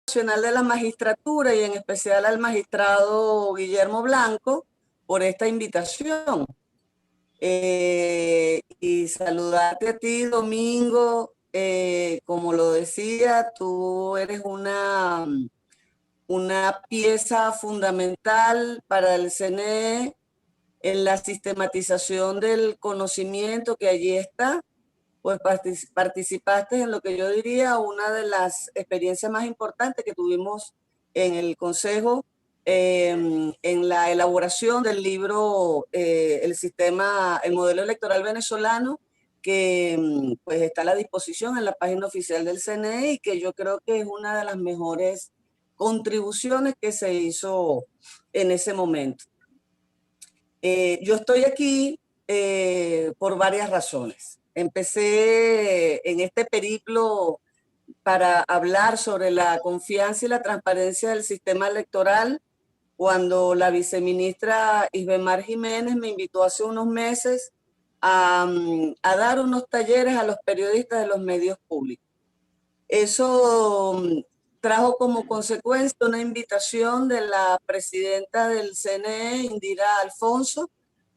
Nacional de la Magistratura y en especial al magistrado Guillermo Blanco por esta invitación. Y saludarte a ti, Domingo. Como lo decía, tú eres una pieza fundamental para el CNE en la sistematización del conocimiento que allí está. Pues participaste en lo que yo diría una de las experiencias más importantes que tuvimos en el Consejo, en la elaboración del libro el modelo electoral venezolano, que pues está a la disposición en la página oficial del CNE y que yo creo que es una de las mejores contribuciones que se hizo en ese momento. Yo estoy aquí por varias razones. Empecé en este periplo para hablar sobre la confianza y la transparencia del sistema electoral cuando la viceministra Isbemar Jiménez me invitó hace unos meses a dar unos talleres a los periodistas de los medios públicos. Eso trajo como consecuencia una invitación de la presidenta del CNE, Indira Alfonso,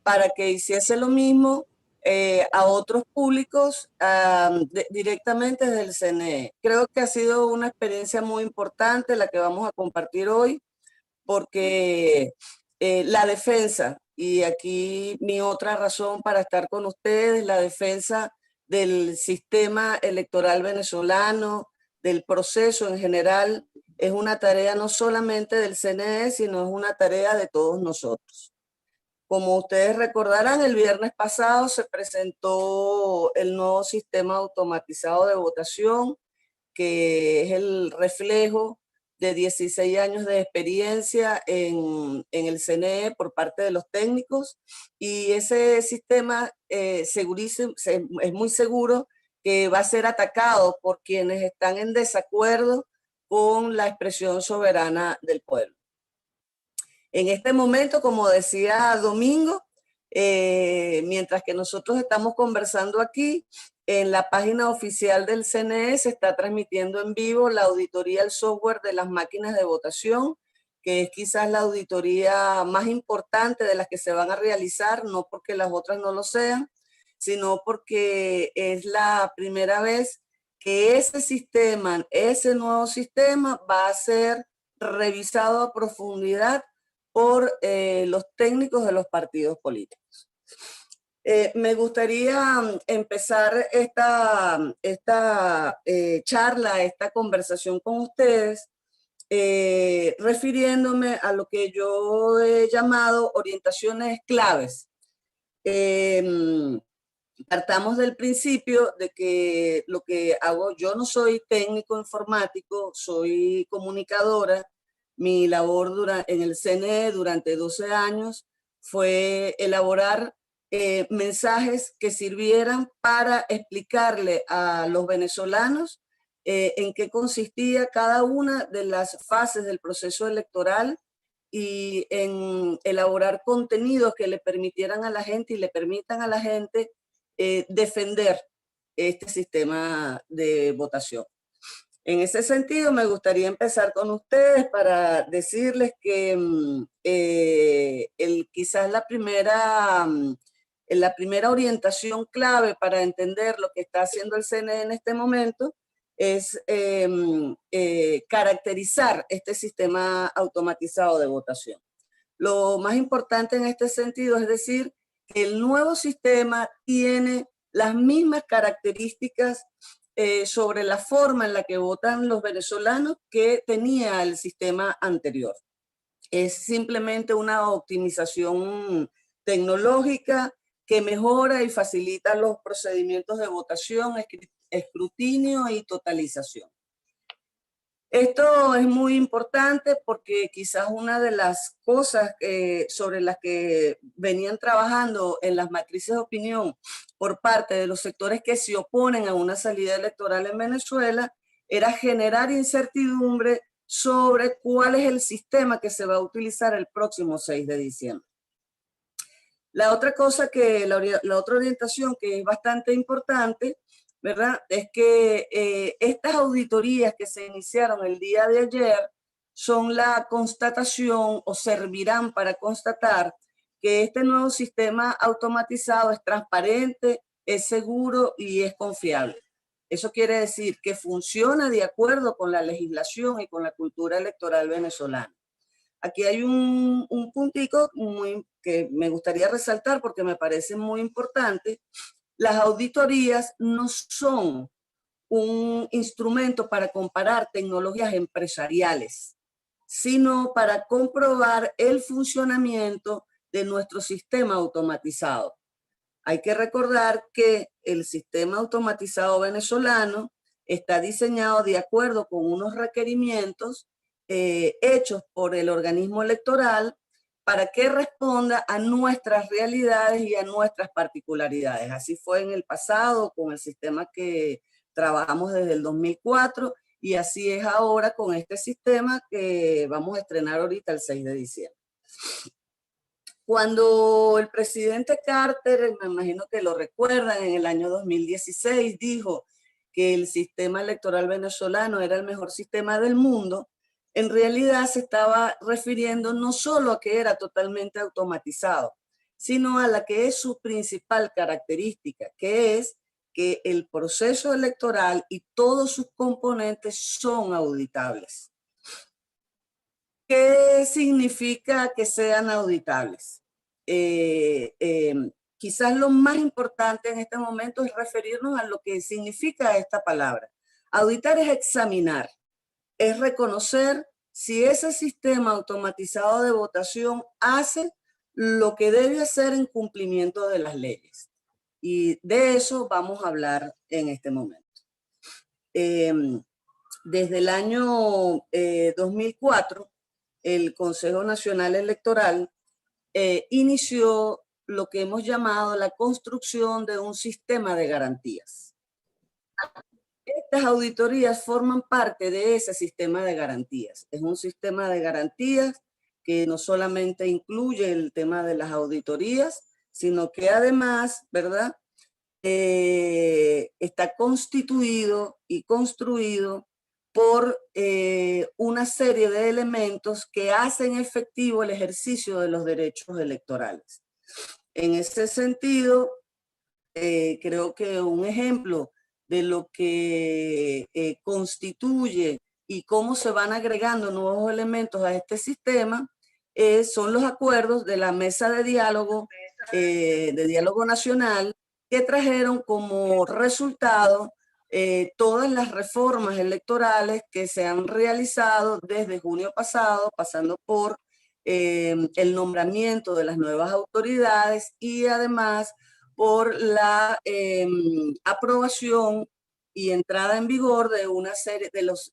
para que hiciese lo mismo a otros públicos directamente desde el CNE. Creo que ha sido una experiencia muy importante la que vamos a compartir hoy, porque la defensa, y aquí mi otra razón para estar con ustedes, la defensa del sistema electoral venezolano, del proceso en general, es una tarea no solamente del CNE, sino es una tarea de todos nosotros. Como ustedes recordarán, el viernes pasado se presentó el nuevo sistema automatizado de votación, que es el reflejo de 16 años de experiencia en el CNE por parte de los técnicos, y ese sistema segurísimo, es muy seguro que va a ser atacado por quienes están en desacuerdo con la expresión soberana del pueblo. En este momento, como decía Domingo, mientras que nosotros estamos conversando aquí, en la página oficial del CNE se está transmitiendo en vivo la auditoría del software de las máquinas de votación, que es quizás la auditoría más importante de las que se van a realizar, no porque las otras no lo sean, sino porque es la primera vez que ese nuevo sistema va a ser revisado a profundidad por los técnicos de los partidos políticos. Me gustaría empezar esta charla, esta conversación con ustedes, refiriéndome a lo que yo he llamado orientaciones claves. Partamos del principio de que lo que hago, yo no soy técnico informático, soy comunicadora. Mi labor en el CNE durante 12 años fue elaborar mensajes que sirvieran para explicarle a los venezolanos en qué consistía cada una de las fases del proceso electoral y en elaborar contenidos que le permitieran a la gente y le permitan a la gente defender este sistema de votación. En ese sentido, me gustaría empezar con ustedes para decirles que quizás la primera orientación clave para entender lo que está haciendo el CNE en este momento es caracterizar este sistema automatizado de votación. Lo más importante en este sentido es decir que el nuevo sistema tiene las mismas características sobre la forma en la que votan los venezolanos que tenía el sistema anterior. Es simplemente una optimización tecnológica que mejora y facilita los procedimientos de votación, escrutinio y totalización. Esto es muy importante porque quizás una de las cosas sobre las que venían trabajando en las matrices de opinión por parte de los sectores que se oponen a una salida electoral en Venezuela era generar incertidumbre sobre cuál es el sistema que se va a utilizar el próximo 6 de diciembre. La otra cosa la otra orientación que es bastante importante ¿verdad? Es que estas auditorías que se iniciaron el día de ayer son la constatación o servirán para constatar que este nuevo sistema automatizado es transparente, es seguro y es confiable. Eso quiere decir que funciona de acuerdo con la legislación y con la cultura electoral venezolana. Aquí hay un puntico que me gustaría resaltar porque me parece muy importante. Las auditorías no son un instrumento para comparar tecnologías empresariales, sino para comprobar el funcionamiento de nuestro sistema automatizado. Hay que recordar que el sistema automatizado venezolano está diseñado de acuerdo con unos requerimientos hechos por el organismo electoral para que responda a nuestras realidades y a nuestras particularidades. Así fue en el pasado con el sistema que trabajamos desde el 2004 y así es ahora con este sistema que vamos a estrenar ahorita el 6 de diciembre. Cuando el presidente Carter, me imagino que lo recuerdan, en el año 2016 dijo que el sistema electoral venezolano era el mejor sistema del mundo, en realidad se estaba refiriendo no solo a que era totalmente automatizado, sino a la que es su principal característica, que es que el proceso electoral y todos sus componentes son auditables. ¿Qué significa que sean auditables? Quizás lo más importante en este momento es referirnos a lo que significa esta palabra. Auditar es examinar, es reconocer si ese sistema automatizado de votación hace lo que debe hacer en cumplimiento de las leyes. Y de eso vamos a hablar en este momento. Desde el año 2004, el Consejo Nacional Electoral inició lo que hemos llamado la construcción de un sistema de garantías. Estas auditorías forman parte de ese sistema de garantías. Es un sistema de garantías que no solamente incluye el tema de las auditorías, sino que además, ¿verdad?, está constituido y construido por una serie de elementos que hacen efectivo el ejercicio de los derechos electorales. En ese sentido, creo que un ejemplo de lo que constituye y cómo se van agregando nuevos elementos a este sistema son los acuerdos de la Mesa de Diálogo Nacional, que trajeron como resultado todas las reformas electorales que se han realizado desde junio pasado, pasando por el nombramiento de las nuevas autoridades y además por la aprobación y entrada en vigor de una serie de los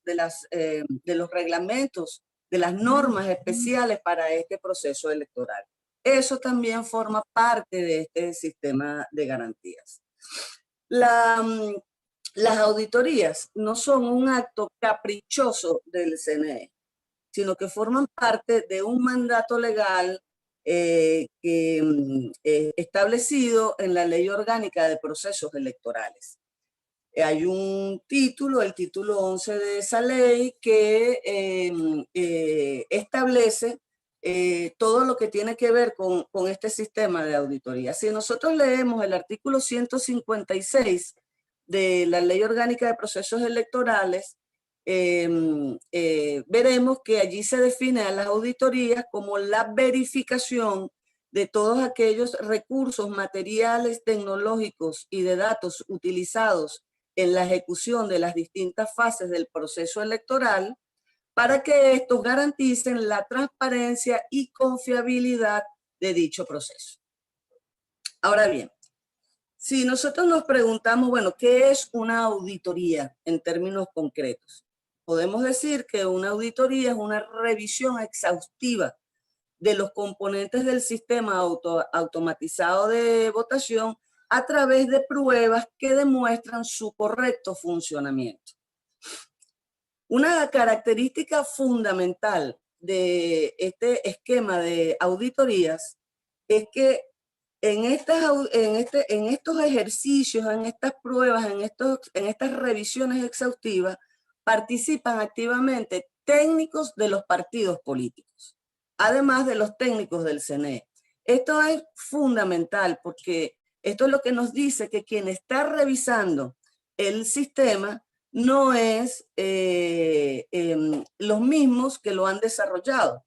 reglamentos, de las normas especiales para este proceso electoral. Eso también forma parte de este sistema de garantías. Las auditorías no son un acto caprichoso del CNE, sino que forman parte de un mandato legal establecido en la Ley Orgánica de Procesos Electorales. Hay un título, el título 11 de esa ley, que establece todo lo que tiene que ver con este sistema de auditoría. Si nosotros leemos el artículo 156 de la Ley Orgánica de Procesos Electorales, veremos que allí se define a las auditorías como la verificación de todos aquellos recursos materiales, tecnológicos y de datos utilizados en la ejecución de las distintas fases del proceso electoral para que estos garanticen la transparencia y confiabilidad de dicho proceso. Ahora bien, si nosotros nos preguntamos, bueno, ¿qué es una auditoría en términos concretos? Podemos decir que una auditoría es una revisión exhaustiva de los componentes del sistema automatizado de votación a través de pruebas que demuestran su correcto funcionamiento. Una característica fundamental de este esquema de auditorías es que en estos ejercicios, en estas pruebas, en estas revisiones exhaustivas, participan activamente técnicos de los partidos políticos, además de los técnicos del CNE. Esto es fundamental porque esto es lo que nos dice que quien está revisando el sistema no es los mismos que lo han desarrollado.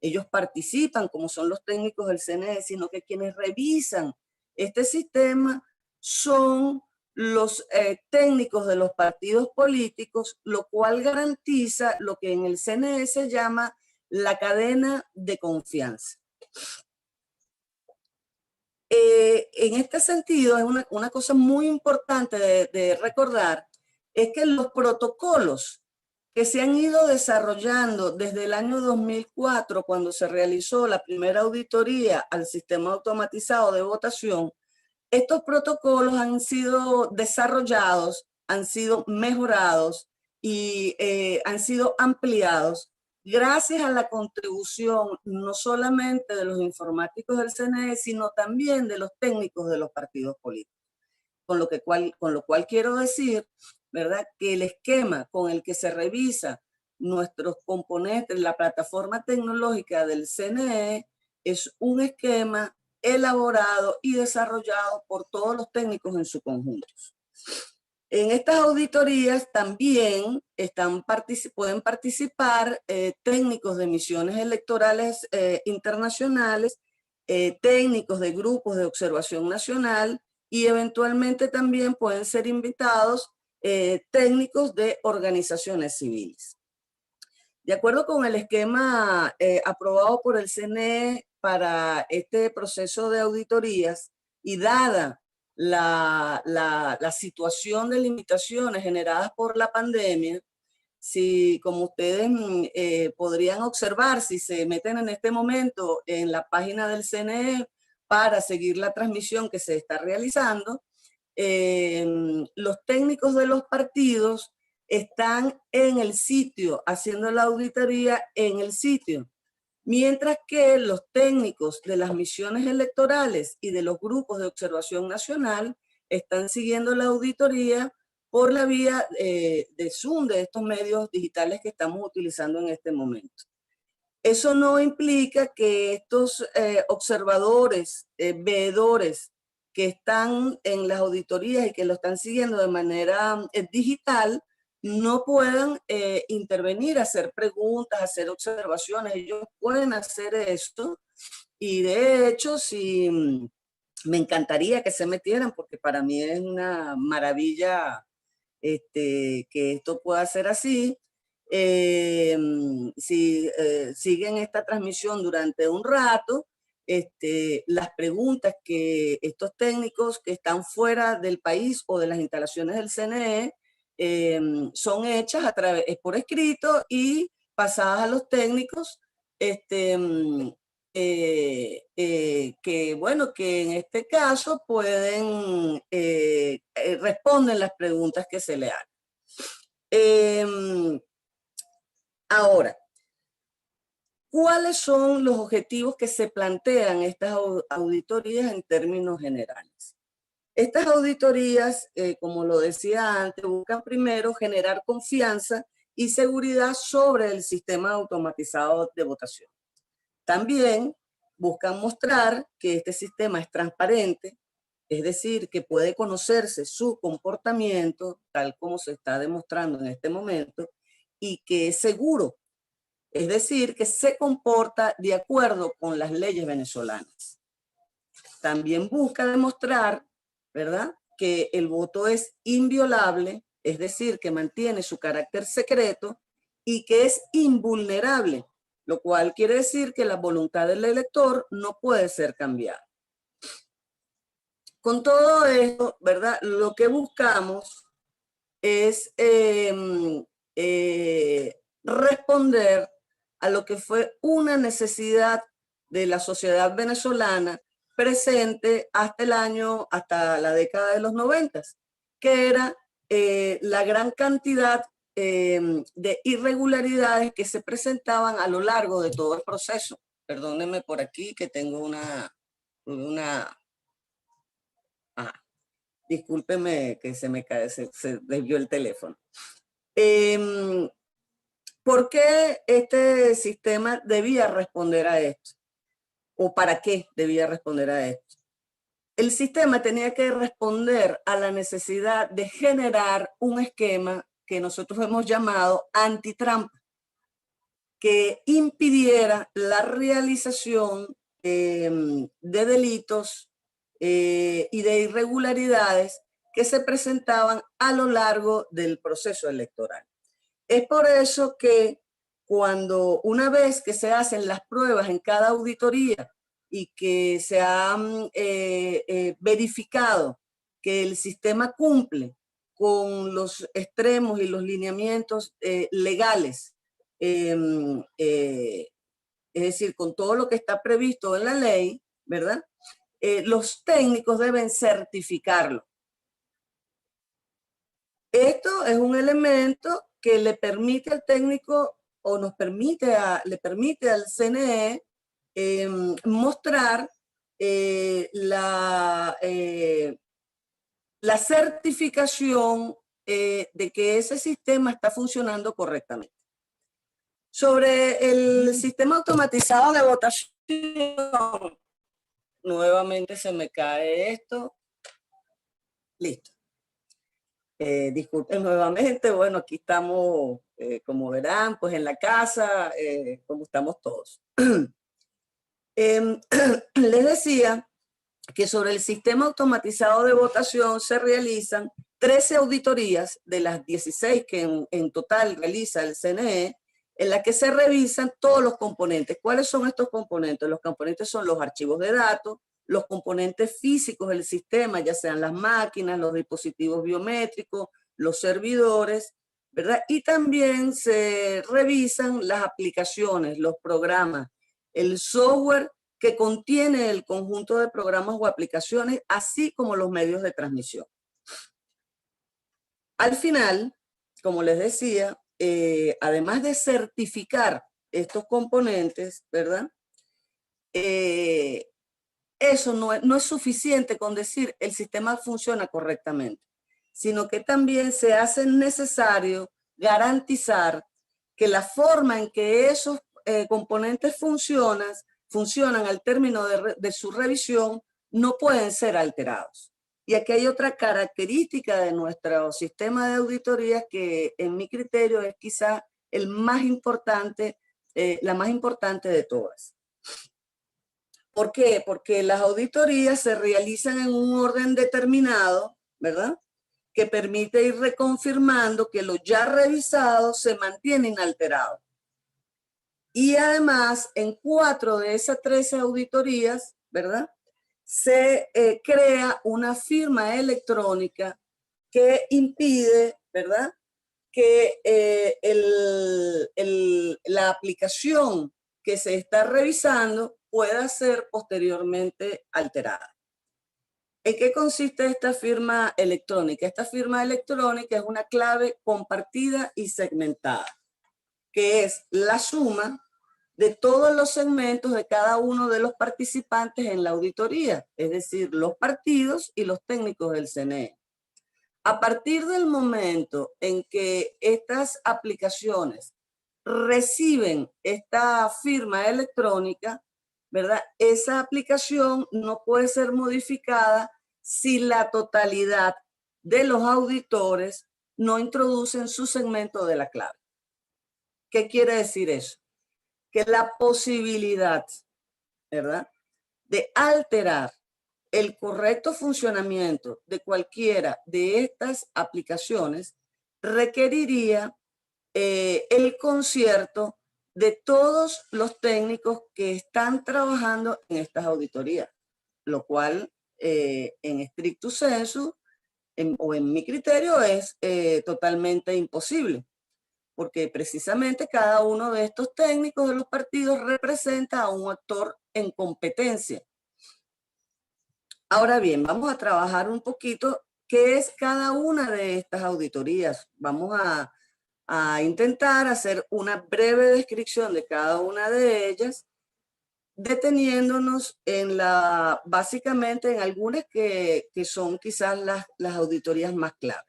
Ellos participan como son los técnicos del CNE, sino que quienes revisan este sistema son los técnicos de los partidos políticos, lo cual garantiza lo que en el CNE se llama la cadena de confianza. En este sentido, es una cosa muy importante de recordar, es que los protocolos que se han ido desarrollando desde el año 2004, cuando se realizó la primera auditoría al sistema automatizado de votación, estos protocolos han sido desarrollados, han sido mejorados y han sido ampliados gracias a la contribución no solamente de los informáticos del CNE, sino también de los técnicos de los partidos políticos. Con lo cual quiero decir, ¿verdad?, que el esquema con el que se revisa nuestros componentes, la plataforma tecnológica del CNE, es un esquema elaborado y desarrollado por todos los técnicos en su conjunto. En estas auditorías también pueden participar técnicos de misiones electorales internacionales, técnicos de grupos de observación nacional, y eventualmente también pueden ser invitados técnicos de organizaciones civiles. De acuerdo con el esquema aprobado por el CNE para este proceso de auditorías y dada la situación de limitaciones generadas por la pandemia, si, como ustedes podrían observar, si se meten en este momento en la página del CNE para seguir la transmisión que se está realizando, los técnicos de los partidos están en el sitio, haciendo la auditoría en el sitio, mientras que los técnicos de las misiones electorales y de los grupos de observación nacional están siguiendo la auditoría por la vía de Zoom, de estos medios digitales que estamos utilizando en este momento. Eso no implica que estos observadores, veedores que están en las auditorías y que lo están siguiendo de manera digital, no puedan intervenir, hacer preguntas, hacer observaciones. Ellos pueden hacer esto y de hecho, me encantaría que se metieran porque para mí es una maravilla que esto pueda ser así. Si siguen esta transmisión durante un rato, las preguntas que estos técnicos que están fuera del país o de las instalaciones del CNE son hechas por escrito y pasadas a los técnicos que, bueno, que en este caso pueden, responden las preguntas que se le hagan. Ahora, ¿cuáles son los objetivos que se plantean estas auditorías en términos generales? Estas auditorías, como lo decía antes, buscan primero generar confianza y seguridad sobre el sistema automatizado de votación. También buscan mostrar que este sistema es transparente, es decir, que puede conocerse su comportamiento, tal como se está demostrando en este momento, y que es seguro, es decir, que se comporta de acuerdo con las leyes venezolanas. También busca demostrar, ¿verdad?, que el voto es inviolable, es decir, que mantiene su carácter secreto y que es invulnerable, lo cual quiere decir que la voluntad del elector no puede ser cambiada. Con todo esto, ¿verdad?, lo que buscamos es responder a lo que fue una necesidad de la sociedad venezolana presente hasta la década de los 90, que era la gran cantidad de irregularidades que se presentaban a lo largo de todo el proceso. Perdónenme por aquí que tengo una Discúlpeme que se me cae, se desvió el teléfono. ¿Por qué este sistema debía responder a esto? ¿O para qué debía responder a esto? El sistema tenía que responder a la necesidad de generar un esquema que nosotros hemos llamado antitrampa, que impidiera la realización de delitos y de irregularidades que se presentaban a lo largo del proceso electoral. Es por eso que cuando una vez que se hacen las pruebas en cada auditoría y que se ha verificado que el sistema cumple con los extremos y los lineamientos legales, es decir, con todo lo que está previsto en la ley, ¿verdad? Los técnicos deben certificarlo. Esto es un elemento que le permite al técnico o le permite al CNE mostrar la certificación de que ese sistema está funcionando correctamente. Sobre el sistema automatizado de votación, nuevamente se me cae esto. Listo. Disculpen nuevamente, bueno, aquí estamos, como verán, pues en la casa, como estamos todos. Les decía que sobre el sistema automatizado de votación se realizan 13 auditorías de las 16 que en total realiza el CNE, en las que se revisan todos los componentes. ¿Cuáles son estos componentes? Los componentes son los archivos de datos, los componentes físicos del sistema, ya sean las máquinas, los dispositivos biométricos, los servidores, ¿verdad? Y también se revisan las aplicaciones, los programas, el software que contiene el conjunto de programas o aplicaciones, así como los medios de transmisión. Al final, como les decía, además de certificar estos componentes, ¿verdad? Eso no es suficiente con decir el sistema funciona correctamente, sino que también se hace necesario garantizar que la forma en que esos componentes funcionan al término de su revisión no pueden ser alterados. Y aquí hay otra característica de nuestro sistema de auditoría que en mi criterio es quizá el más importante, la más importante de todas. ¿Por qué? Porque las auditorías se realizan en un orden determinado, ¿verdad? Que permite ir reconfirmando que lo ya revisado se mantiene inalterado. Y además, en 4 de esas 13 auditorías, ¿verdad? Se crea una firma electrónica que impide, ¿verdad? Que la aplicación que se está revisando pueda ser posteriormente alterada. ¿En qué consiste esta firma electrónica? Esta firma electrónica es una clave compartida y segmentada, que es la suma de todos los segmentos de cada uno de los participantes en la auditoría, es decir, los partidos y los técnicos del CNE. A partir del momento en que estas aplicaciones reciben esta firma electrónica, ¿verdad? Esa aplicación no puede ser modificada si la totalidad de los auditores no introducen su segmento de la clave. ¿Qué quiere decir eso? Que la posibilidad, ¿verdad?, de alterar el correcto funcionamiento de cualquiera de estas aplicaciones requeriría el concierto de todos los técnicos que están trabajando en estas auditorías, lo cual en stricto sensu o en mi criterio es totalmente imposible, porque precisamente cada uno de estos técnicos de los partidos representa a un actor en competencia. Ahora bien, vamos a trabajar un poquito qué es cada una de estas auditorías. Vamos a intentar hacer una breve descripción de cada una de ellas, deteniéndonos en básicamente en algunas que son quizás las auditorías más claves.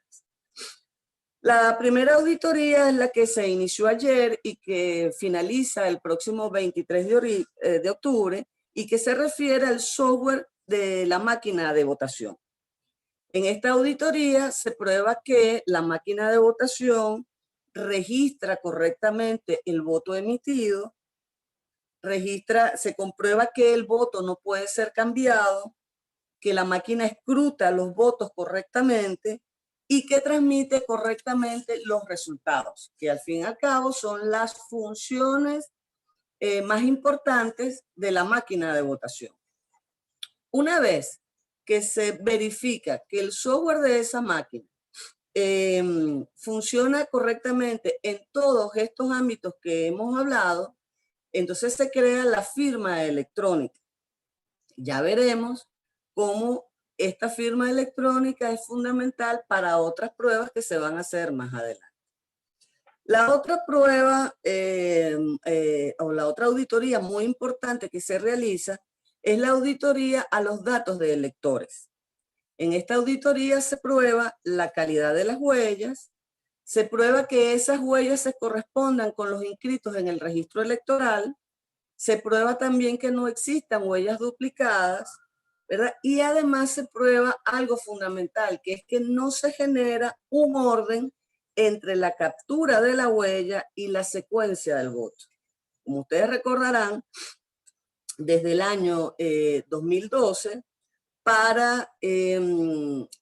La primera auditoría es la que se inició ayer y que finaliza el próximo 23 de octubre y que se refiere al software de la máquina de votación. En esta auditoría se prueba que la máquina de votación registra correctamente el voto emitido, se comprueba que el voto no puede ser cambiado, que la máquina escruta los votos correctamente y que transmite correctamente los resultados, que al fin y al cabo son las funciones más importantes de la máquina de votación. Una vez que se verifica que el software de esa máquina funciona correctamente en todos estos ámbitos que hemos hablado, entonces se crea la firma electrónica. Ya veremos cómo esta firma electrónica es fundamental para otras pruebas que se van a hacer más adelante. La otra prueba o la otra auditoría muy importante que se realiza es la auditoría a los datos de electores. En esta auditoría se prueba la calidad de las huellas, se prueba que esas huellas se correspondan con los inscritos en el registro electoral, se prueba también que no existan huellas duplicadas, ¿verdad? Y además se prueba algo fundamental, que es que no se genera un orden entre la captura de la huella y la secuencia del voto. Como ustedes recordarán, desde el año 2012, para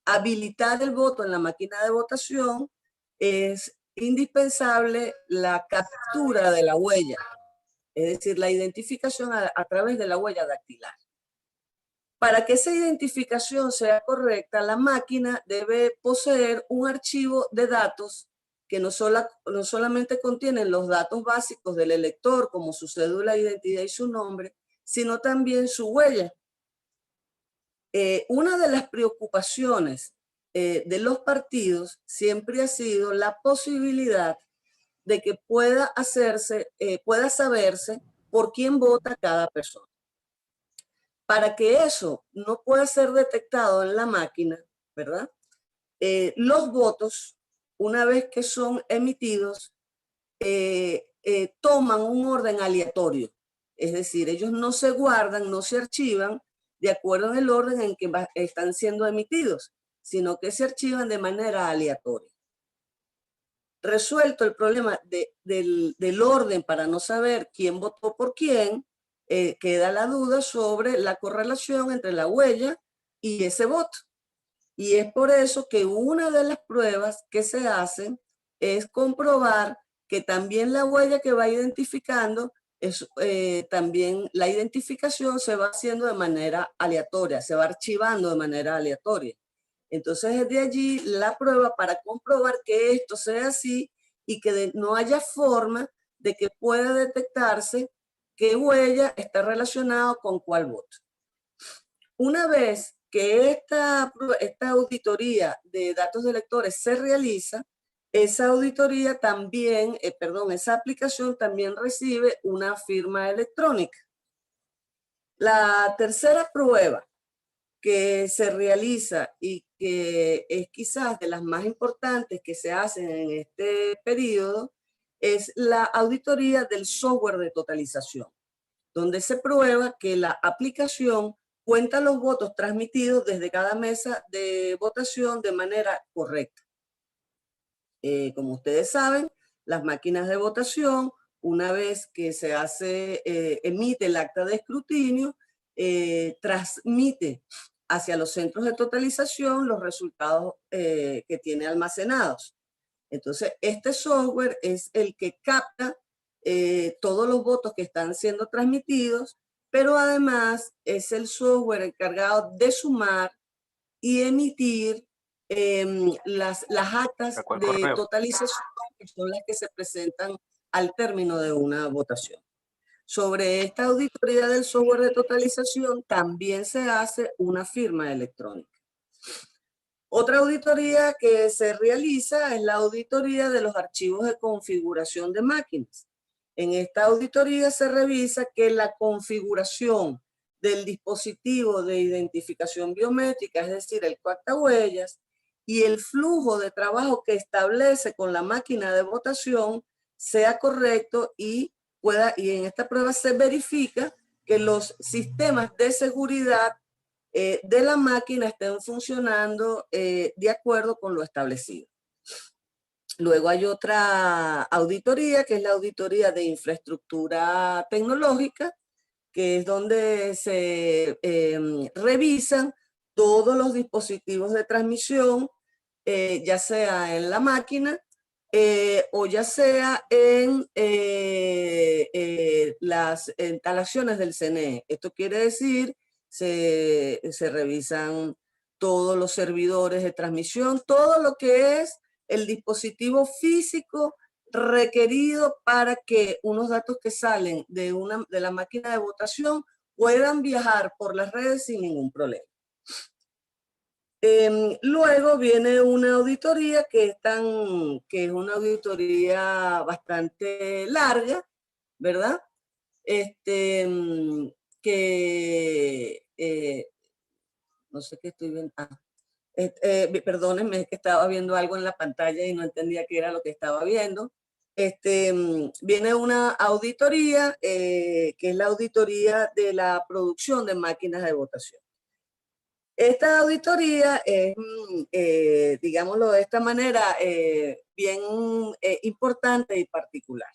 habilitar el voto en la máquina de votación, es indispensable la captura de la huella, es decir, la identificación a través de la huella dactilar. Para que esa identificación sea correcta, la máquina debe poseer un archivo de datos que no solamente contienen los datos básicos del elector, como su cédula de identidad y su nombre, sino también su huella. Una de las preocupaciones de los partidos siempre ha sido la posibilidad de que pueda saberse por quién vota cada persona. Para que eso no pueda ser detectado en la máquina, ¿verdad? Los votos, una vez que son emitidos, toman un orden aleatorio. Es decir, ellos no se guardan, no se archivan de acuerdo en el orden en que están siendo emitidos, sino que se archivan de manera aleatoria. Resuelto el problema del orden para no saber quién votó por quién, queda la duda sobre la correlación entre la huella y ese voto. Y es por eso que una de las pruebas que se hacen es comprobar que también la huella que va identificando, también la identificación se va haciendo de manera aleatoria, se va archivando de manera aleatoria. Entonces es de allí la prueba para comprobar que esto sea así y que no haya forma de que pueda detectarse qué huella está relacionado con cuál voto. Una vez que esta auditoría de datos de electores se realiza, esa auditoría también, esa aplicación también recibe una firma electrónica. La tercera prueba que se realiza y que es quizás de las más importantes que se hacen en este periodo es la auditoría del software de totalización, donde se prueba que la aplicación cuenta los votos transmitidos desde cada mesa de votación de manera correcta. Como ustedes saben, las máquinas de votación, una vez que se emite el acta de escrutinio, transmite hacia los centros de totalización los resultados que tiene almacenados. Entonces, este software es el que capta todos los votos que están siendo transmitidos, pero además es el software encargado de sumar y emitir las actas de totalización, que son las que se presentan al término de una votación. Sobre esta auditoría del software de totalización también se hace una firma electrónica. Otra auditoría que se realiza es la auditoría de los archivos de configuración de máquinas. En esta auditoría se revisa que la configuración del dispositivo de identificación biométrica, es decir, el cuentahuellas, y el flujo de trabajo que establece con la máquina de votación sea correcto y en esta prueba se verifica que los sistemas de seguridad de la máquina estén funcionando de acuerdo con lo establecido. Luego hay otra auditoría, que es la auditoría de infraestructura tecnológica, que es donde se revisan todos los dispositivos de transmisión, ya sea en la máquina o ya sea en las instalaciones del CNE. Esto quiere decir, se revisan todos los servidores de transmisión, todo lo que es el dispositivo físico requerido para que unos datos que salen de la máquina de votación puedan viajar por las redes sin ningún problema. Luego viene una auditoría que es una auditoría bastante larga, ¿verdad? No sé qué estoy viendo. Perdónenme, es que estaba viendo algo en la pantalla y no entendía qué era lo que estaba viendo. Viene una auditoría, que es la auditoría de la producción de máquinas de votación. Esta auditoría es, digámoslo de esta manera, bien importante y particular.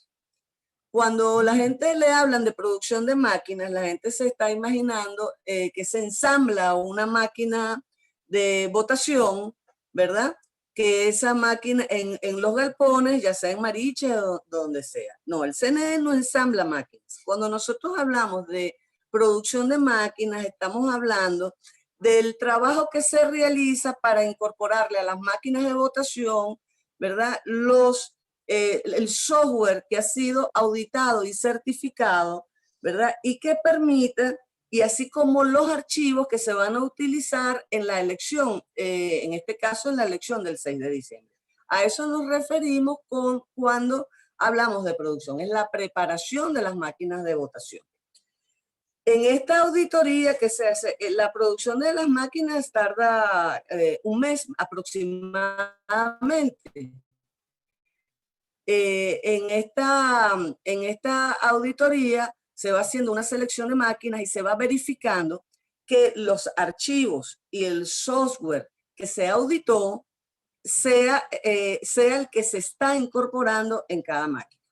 Cuando la gente le hablan de producción de máquinas, la gente se está imaginando que se ensambla una máquina de votación, ¿verdad? Que esa máquina en los galpones, ya sea en Mariche o donde sea. No, el CNE no ensambla máquinas. Cuando nosotros hablamos de producción de máquinas, estamos hablando del trabajo que se realiza para incorporarle a las máquinas de votación, ¿verdad? El software que ha sido auditado y certificado, ¿verdad? Y que permite, y así como los archivos que se van a utilizar en la elección, en este caso en la elección del 6 de diciembre. A eso nos referimos cuando hablamos de producción, es la preparación de las máquinas de votación. En esta auditoría que se hace, la producción de las máquinas tarda un mes aproximadamente. En esta auditoría se va haciendo una selección de máquinas y se va verificando que los archivos y el software que se auditó sea el que se está incorporando en cada máquina.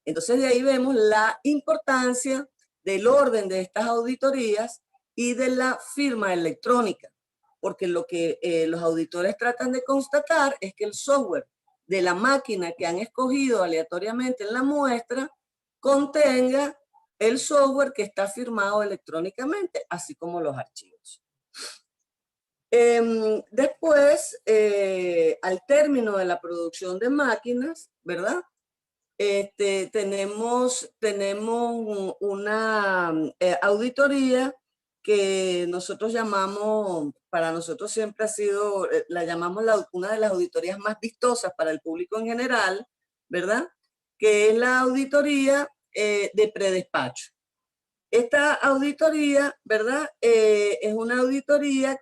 Entonces de ahí vemos la importancia del orden de estas auditorías y de la firma electrónica, porque lo que los auditores tratan de constatar es que el software de la máquina que han escogido aleatoriamente en la muestra contenga el software que está firmado electrónicamente, así como los archivos. Después, al término de la producción de máquinas, ¿verdad? Tenemos una auditoría que nosotros llamamos, para nosotros siempre ha sido, la llamamos una de las auditorías más vistosas para el público en general, ¿verdad? Que es la auditoría de predespacho. Esta auditoría, ¿verdad? Es una auditoría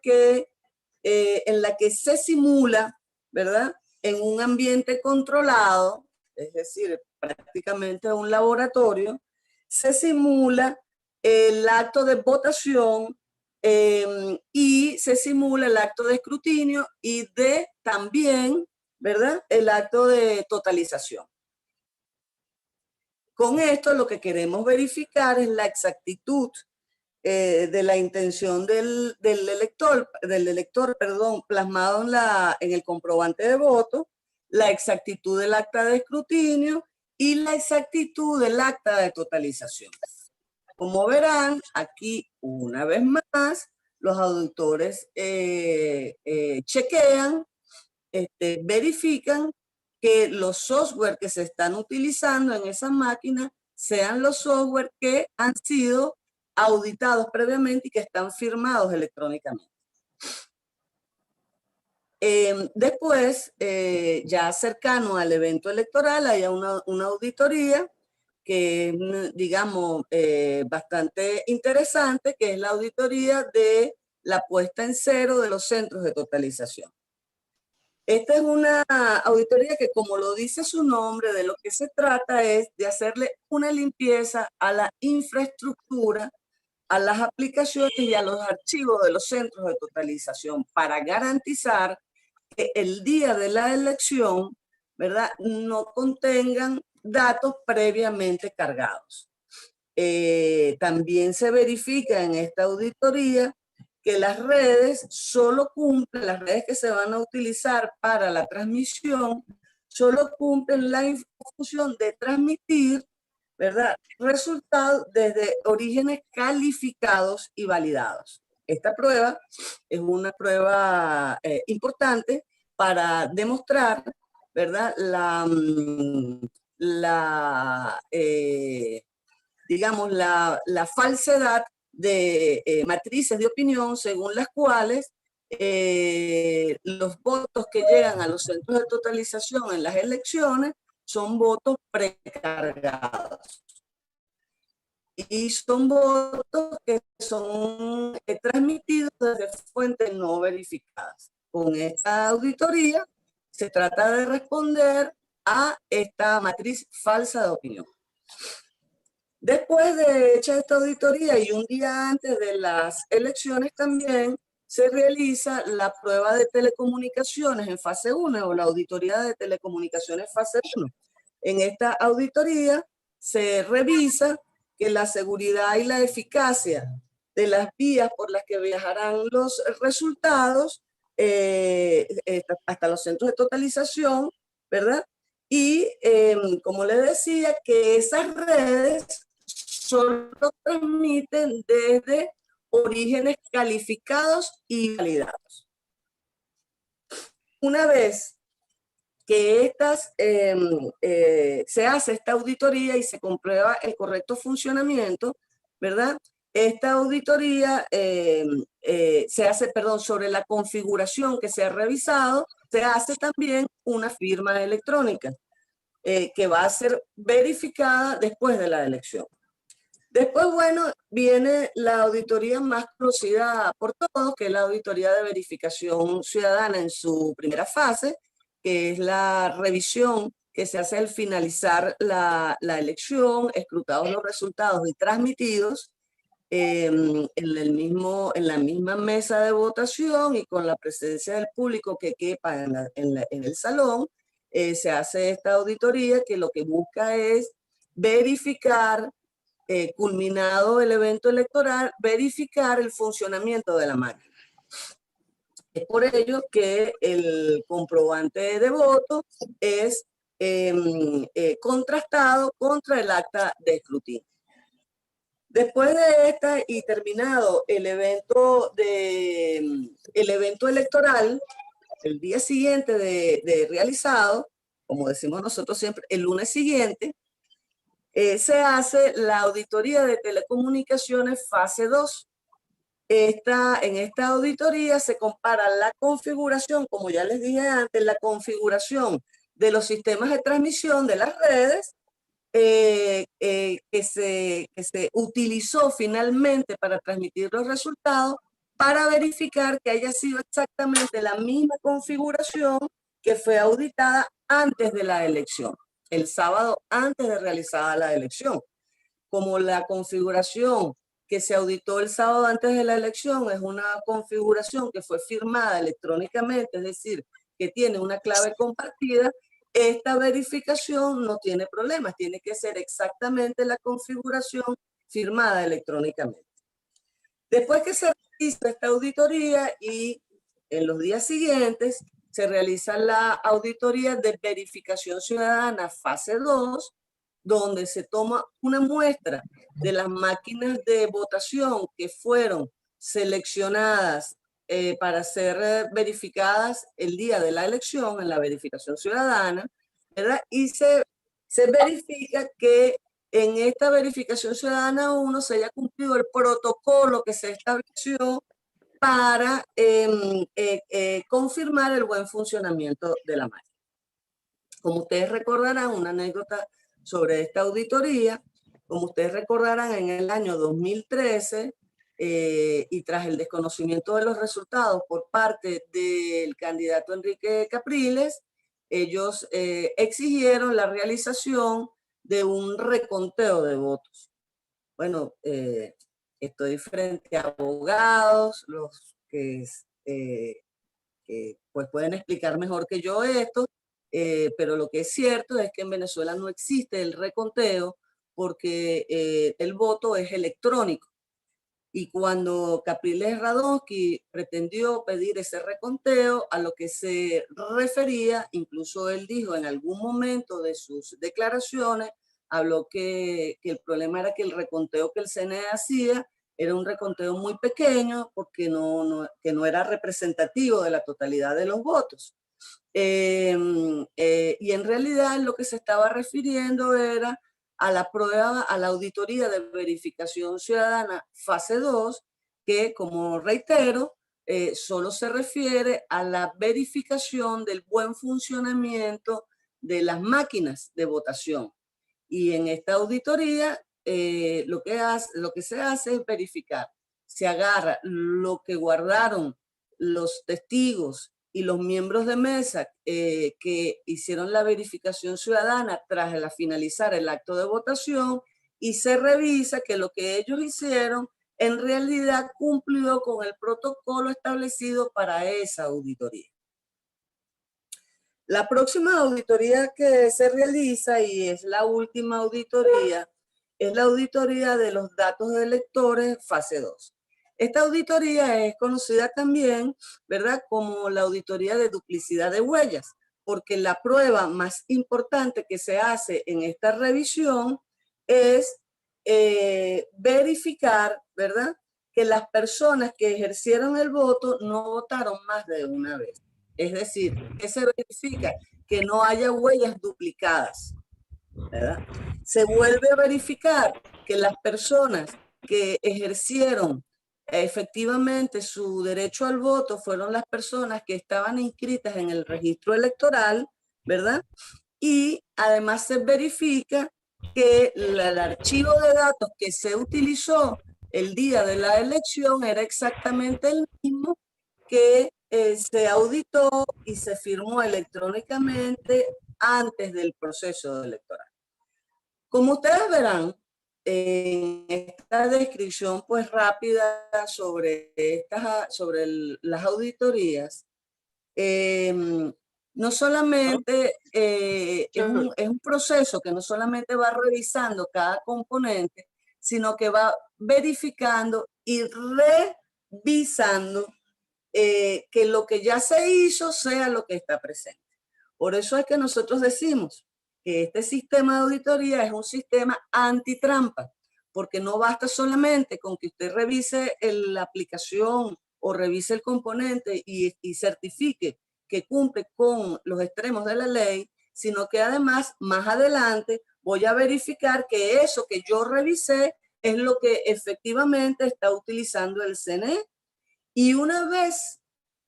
en la que se simula, ¿verdad? En un ambiente controlado, es decir, prácticamente un laboratorio, se simula el acto de votación y se simula el acto de escrutinio y también, ¿verdad? El acto de totalización. Con esto lo que queremos verificar es la exactitud de la intención del elector, plasmado en el comprobante de voto, la exactitud del acta de escrutinio y la exactitud del acta de totalización. Como verán, aquí una vez más, los auditores chequean, verifican que los software que se están utilizando en esa máquina sean los software que han sido auditados previamente y que están firmados electrónicamente. Después, ya cercano al evento electoral, hay una auditoría que es, digamos, bastante interesante, que es la auditoría de la puesta en cero de los centros de totalización. Esta es una auditoría que, como lo dice su nombre, de lo que se trata es de hacerle una limpieza a la infraestructura, a las aplicaciones y a los archivos de los centros de totalización para garantizar que el día de la elección, ¿verdad?, no contengan datos previamente cargados. También se verifica en esta auditoría que las redes solo cumplen, las redes que se van a utilizar para la transmisión, solo cumplen la función de transmitir, ¿verdad?, resultados desde orígenes calificados y validados. Esta prueba es una prueba importante para demostrar, ¿verdad?, digamos, la falsedad de matrices de opinión según las cuales los votos que llegan a los centros de totalización en las elecciones son votos precargados. Y son votos que son transmitidos desde fuentes no verificadas. Con esta auditoría se trata de responder a esta matriz falsa de opinión. Después de hecha esta auditoría y un día antes de las elecciones también se realiza la prueba de telecomunicaciones en fase 1 o la auditoría de telecomunicaciones fase 1. En esta auditoría se revisa que la seguridad y la eficacia de las vías por las que viajarán los resultados hasta los centros de totalización, ¿verdad? Y como les decía, que esas redes solo transmiten desde orígenes calificados y validados. Una vez que se hace esta auditoría y se comprueba el correcto funcionamiento, ¿verdad? Esta auditoría se hace, perdón, sobre la configuración que se ha revisado, se hace también una firma electrónica que va a ser verificada después de la elección. Después, bueno, viene la auditoría más conocida por todos, que es la auditoría de verificación ciudadana en su primera fase, que es la revisión que se hace al finalizar la elección, escrutados los resultados y transmitidos en la misma mesa de votación y con la presencia del público que quepa en el salón. Se hace esta auditoría que lo que busca es verificar, culminado el evento electoral, verificar el funcionamiento de la máquina. Es por ello que el comprobante de voto es contrastado contra el acta de escrutinio. Después de esta y terminado el evento electoral, el día siguiente de realizado, como decimos nosotros siempre, el lunes siguiente, se hace la auditoría de telecomunicaciones fase 2. En esta auditoría se compara la configuración, como ya les dije antes, la configuración de los sistemas de transmisión de las redes que se utilizó finalmente para transmitir los resultados, para verificar que haya sido exactamente la misma configuración que fue auditada antes de la elección, el sábado antes de realizada la elección. Como la configuración que se auditó el sábado antes de la elección es una configuración que fue firmada electrónicamente, es decir, que tiene una clave compartida, esta verificación no tiene problemas, tiene que ser exactamente la configuración firmada electrónicamente. Después que se realiza esta auditoría y en los días siguientes se realiza la auditoría de verificación ciudadana fase 2, donde se toma una muestra de las máquinas de votación que fueron seleccionadas para ser verificadas el día de la elección en la verificación ciudadana, ¿verdad? Y se verifica que en esta verificación ciudadana 1 se haya cumplido el protocolo que se estableció para confirmar el buen funcionamiento de la máquina. Como ustedes recordarán, una anécdota sobre esta auditoría, como ustedes recordarán, en el año 2013, y tras el desconocimiento de los resultados por parte del candidato Enrique Capriles, ellos exigieron la realización de un reconteo de votos. Bueno, estoy frente a abogados, los que pues pueden explicar mejor que yo esto, pero lo que es cierto es que en Venezuela no existe el reconteo porque el voto es electrónico. Y cuando Capriles Radonsky pretendió pedir ese reconteo, a lo que se refería, incluso él dijo en algún momento de sus declaraciones, habló que el problema era que el reconteo que el CNE hacía era un reconteo muy pequeño porque no era representativo de la totalidad de los votos. Y en realidad lo que se estaba refiriendo era a la prueba, a la auditoría de verificación ciudadana fase 2, que, como reitero, solo se refiere a la verificación del buen funcionamiento de las máquinas de votación. Y en esta auditoría lo que se hace es verificar. Se agarra lo que guardaron los testigos y los miembros de mesa que hicieron la verificación ciudadana tras finalizar el acto de votación y se revisa que lo que ellos hicieron en realidad cumplió con el protocolo establecido para esa auditoría. La próxima auditoría que se realiza, y es la última auditoría, es la auditoría de los datos de electores fase 2. Esta auditoría es conocida también, ¿verdad?, como la auditoría de duplicidad de huellas, porque la prueba más importante que se hace en esta revisión es verificar, ¿verdad?, que las personas que ejercieron el voto no votaron más de una vez. Es decir, que se verifica que no haya huellas duplicadas, ¿verdad? Se vuelve a verificar que las personas que ejercieron efectivamente su derecho al voto fueron las personas que estaban inscritas en el registro electoral, ¿verdad? Y además se verifica que el archivo de datos que se utilizó el día de la elección era exactamente el mismo que se auditó y se firmó electrónicamente antes del proceso electoral. Como ustedes verán, en esta descripción pues rápida sobre las auditorías, no solamente es un proceso que no solamente va revisando cada componente, sino que va verificando y revisando que lo que ya se hizo sea lo que está presente. Por eso es que nosotros decimos que este sistema de auditoría es un sistema antitrampa, porque no basta solamente con que usted revise la aplicación o revise el componente y certifique que cumple con los extremos de la ley, sino que además más adelante voy a verificar que eso que yo revisé es lo que efectivamente está utilizando el CNE. Y una vez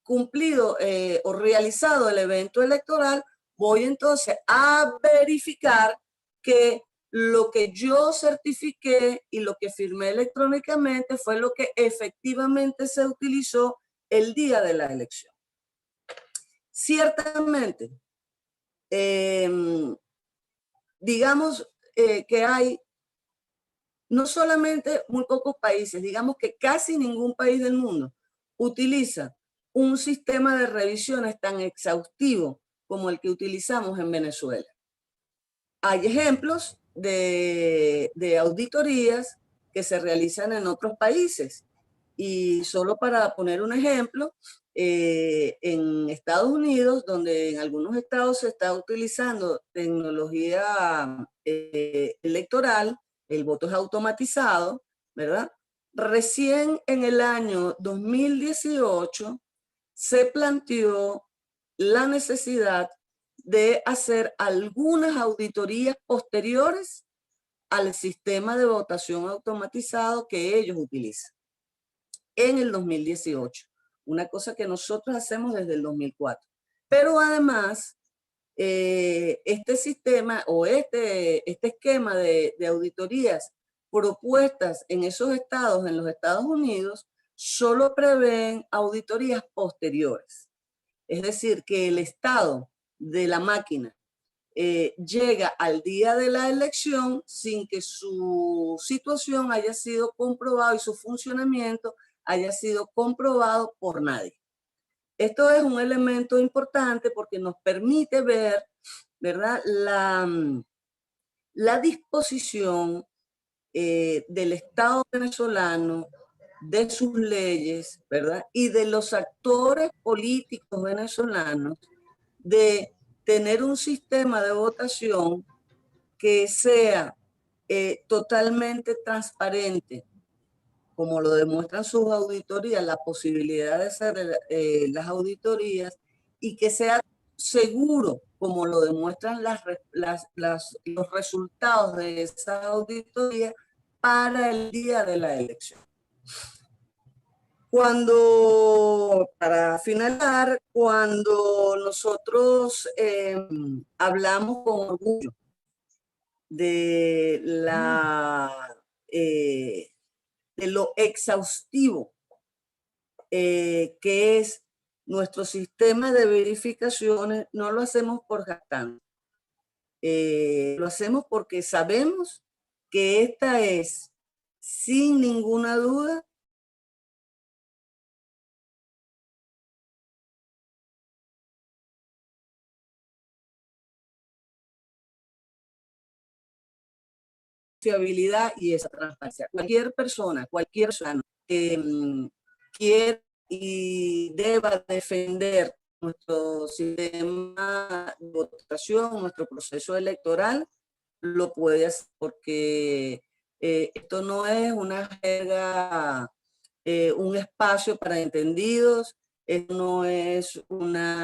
cumplido o realizado el evento electoral, voy entonces a verificar que lo que yo certifiqué y lo que firmé electrónicamente fue lo que efectivamente se utilizó el día de la elección. Ciertamente, digamos que hay no solamente muy pocos países, digamos que casi ningún país del mundo utiliza un sistema de revisiones tan exhaustivo como el que utilizamos en Venezuela. Hay ejemplos de auditorías que se realizan en otros países. Y solo para poner un ejemplo, en Estados Unidos, donde en algunos estados se está utilizando tecnología electoral, el voto es automatizado, ¿verdad? Recién en el año 2018 se planteó la necesidad de hacer algunas auditorías posteriores al sistema de votación automatizado que ellos utilizan. en el 2018, una cosa que nosotros hacemos desde el 2004. Pero además, este sistema o este esquema de auditorías propuestas en esos estados, en los Estados Unidos, solo prevén auditorías posteriores. Es decir, que el estado de la máquina llega al día de la elección sin que su situación haya sido comprobado y su funcionamiento haya sido comprobado por nadie. Esto es un elemento importante porque nos permite ver, ¿verdad?, la disposición del Estado venezolano, de sus leyes, ¿verdad?, y de los actores políticos venezolanos de tener un sistema de votación que sea totalmente transparente, como lo demuestran sus auditorías, la posibilidad de hacer las auditorías, y que sea seguro, como lo demuestran los resultados de esa auditoría para el día de la elección. Para finalizar, cuando nosotros hablamos con orgullo de lo exhaustivo que es nuestro sistema de verificaciones, no lo hacemos por jactancia. Lo hacemos porque sabemos que esta es, sin ninguna duda, fiabilidad y esa transparencia. Cualquier persona que quiera y deba defender nuestro sistema de votación, nuestro proceso electoral, lo puede hacer, porque esto no es una jerga, un espacio para entendidos, esto no es una...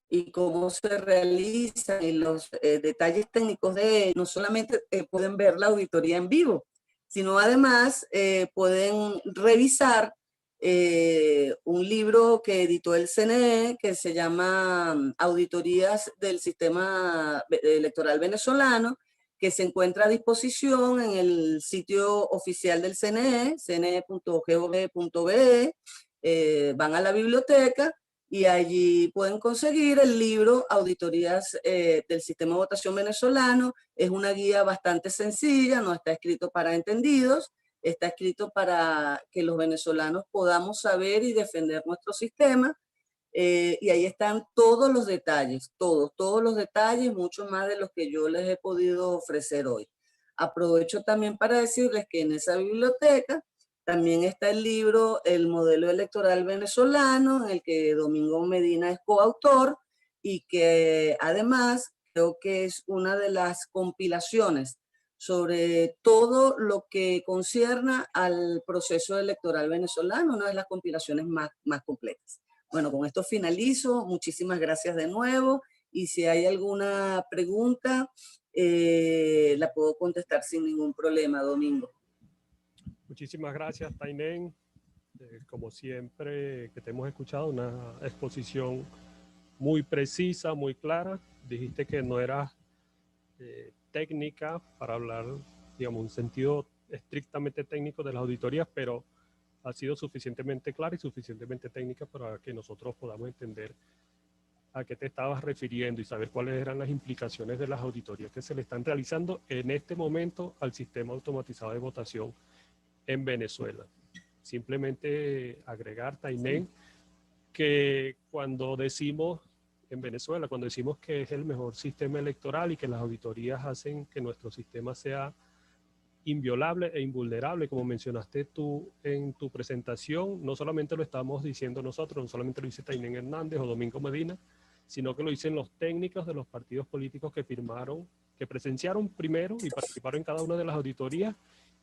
y cómo se realizan y los detalles técnicos de no solamente pueden ver la auditoría en vivo, sino además pueden revisar un libro que editó el CNE que se llama Auditorías del Sistema Electoral Venezolano, que se encuentra a disposición en el sitio oficial del CNE, cne.gov.be, van a la biblioteca y allí pueden conseguir el libro Auditorías del Sistema de Votación Venezolano. Es una guía bastante sencilla, no está escrito para entendidos, está escrito para que los venezolanos podamos saber y defender nuestro sistema. Y ahí están todos los detalles, todos los detalles, mucho más de los que yo les he podido ofrecer hoy. Aprovecho también para decirles que en esa biblioteca también está el libro El Modelo Electoral Venezolano, en el que Domingo Medina es coautor, y que además creo que es una de las compilaciones sobre todo lo que concierne al proceso electoral venezolano, una de las compilaciones más completas. Bueno, con esto finalizo. Muchísimas gracias de nuevo. Y si hay alguna pregunta, la puedo contestar sin ningún problema, Domingo. Muchísimas gracias, Tainén. Como siempre que te hemos escuchado, una exposición muy precisa, muy clara. Dijiste que no era técnica para hablar, digamos, un sentido estrictamente técnico de las auditorías, pero ha sido suficientemente clara y suficientemente técnica para que nosotros podamos entender a qué te estabas refiriendo y saber cuáles eran las implicaciones de las auditorías que se le están realizando en este momento al sistema automatizado de votación en Venezuela. Simplemente agregar, Tainén, que cuando decimos en Venezuela, cuando decimos que es el mejor sistema electoral y que las auditorías hacen que nuestro sistema sea inviolable e invulnerable, como mencionaste tú en tu presentación, no solamente lo estamos diciendo nosotros, no solamente lo dice Tainén Hernández o Domingo Medina, sino que lo dicen los técnicos de los partidos políticos que firmaron, que presenciaron primero y participaron en cada una de las auditorías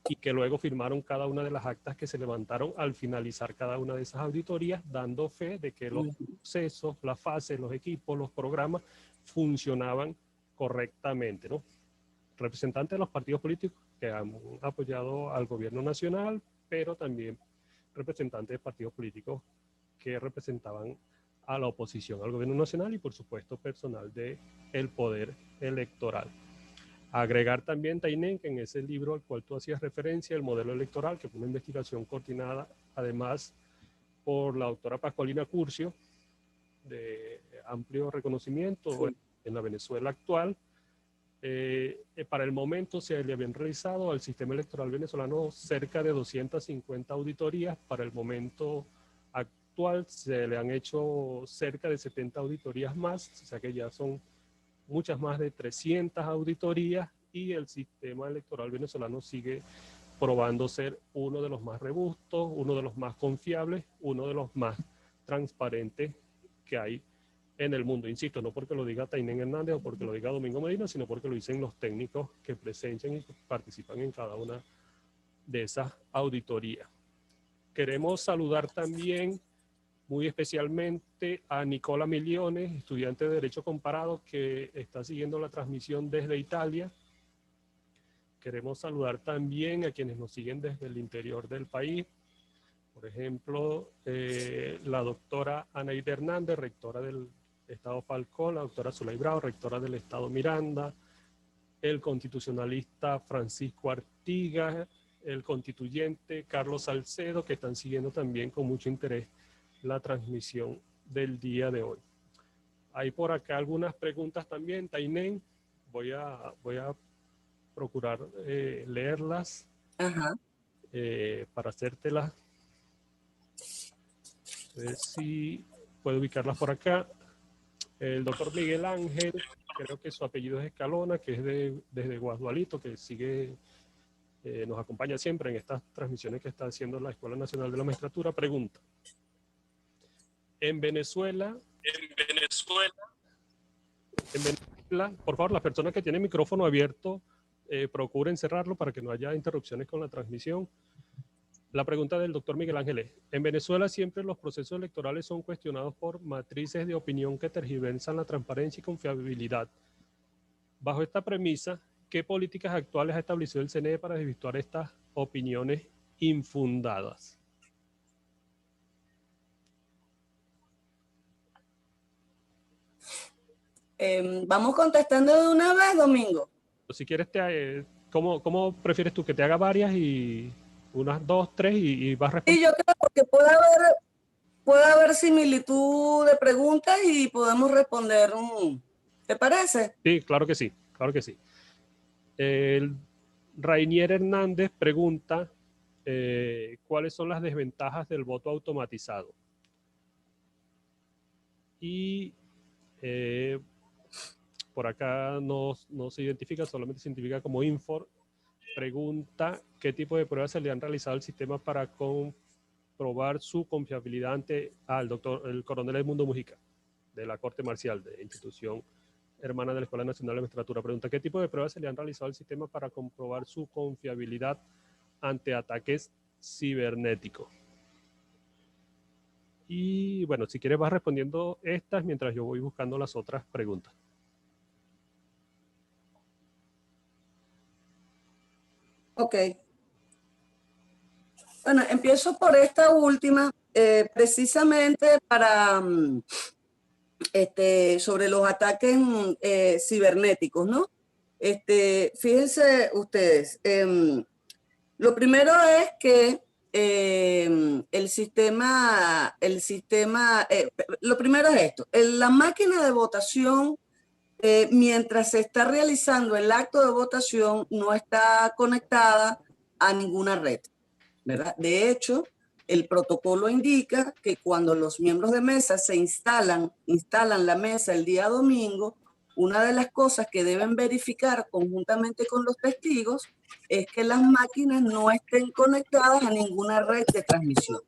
y que luego firmaron cada una de las actas que se levantaron al finalizar cada una de esas auditorías, dando fe de que los procesos, las fases, los equipos, los programas funcionaban correctamente, ¿no? representantes de los partidos políticos que han apoyado al gobierno nacional, pero también representantes de partidos políticos que representaban a la oposición al gobierno nacional y, por supuesto, personal del poder electoral. Agregar también, Tainén, que en ese libro al cual tú hacías referencia, el modelo electoral, que fue una investigación coordinada además por la doctora Pascualina Curcio, de amplio reconocimiento en la Venezuela actual. Para el momento se le habían realizado al sistema electoral venezolano cerca de 250 auditorías. Para el momento actual se le han hecho cerca de 70 auditorías más, o sea que ya son muchas más de 300 auditorías, y el sistema electoral venezolano sigue probando ser uno de los más robustos, uno de los más confiables, uno de los más transparentes que hay en el mundo. Insisto, no porque lo diga Tainén Hernández o porque lo diga Domingo Medina, sino porque lo dicen los técnicos que presencian y participan en cada una de esas auditorías. Queremos saludar también muy especialmente a Nicola Miliones, estudiante de Derecho Comparado, que está siguiendo la transmisión desde Italia. Queremos saludar también a quienes nos siguen desde el interior del país. Por ejemplo, la doctora Anaída Hernández, rectora del Estado Falcón, la doctora Zulay Bravo, rectora del Estado Miranda, el constitucionalista Francisco Artigas, el constituyente Carlos Salcedo, que están siguiendo también con mucho interés la transmisión del día de hoy. Hay por acá algunas preguntas también, Tainén. Voy a procurar leerlas para hacértelas. A ver si puedo ubicarlas por acá. El doctor Miguel Ángel, creo que su apellido es Escalona, que es desde Guadualito, que sigue, nos acompaña siempre en estas transmisiones que está haciendo la Escuela Nacional de la Magistratura. Pregunta: En Venezuela, por favor, las personas que tienen micrófono abierto, procuren cerrarlo para que no haya interrupciones con la transmisión. La pregunta del doctor Miguel Ángel es: en Venezuela siempre los procesos electorales son cuestionados por matrices de opinión que tergiversan la transparencia y confiabilidad. Bajo esta premisa, ¿qué políticas actuales ha establecido el CNE para desvirtuar estas opiniones infundadas? Vamos contestando de una vez, Domingo. Si quieres, ¿cómo prefieres tú? ¿Que te haga varias y unas 2, 3 y vas respondiendo? Sí, yo creo que puede haber similitud de preguntas y podemos responder. ¿Te parece? Sí, claro que sí, claro que sí. Rainier Hernández pregunta cuáles son las desventajas del voto automatizado. Y por acá no se identifica, solamente se identifica como Infor. Pregunta qué tipo de pruebas se le han realizado al sistema para comprobar su confiabilidad ante el coronel Edmundo Mujica, de la Corte Marcial, de institución hermana de la Escuela Nacional de Magistratura. Pregunta qué tipo de pruebas se le han realizado al sistema para comprobar su confiabilidad ante ataques cibernéticos. Y bueno, si quieres vas respondiendo estas mientras yo voy buscando las otras preguntas. Ok. Bueno, empiezo por esta última, precisamente para sobre los ataques cibernéticos, ¿no? Fíjense ustedes, lo primero es que lo primero es esto: la máquina de votación, mientras se está realizando el acto de votación, no está conectada a ninguna red, ¿verdad? De hecho, el protocolo indica que cuando los miembros de mesa se instalan la mesa el día domingo, una de las cosas que deben verificar conjuntamente con los testigos es que las máquinas no estén conectadas a ninguna red de transmisión.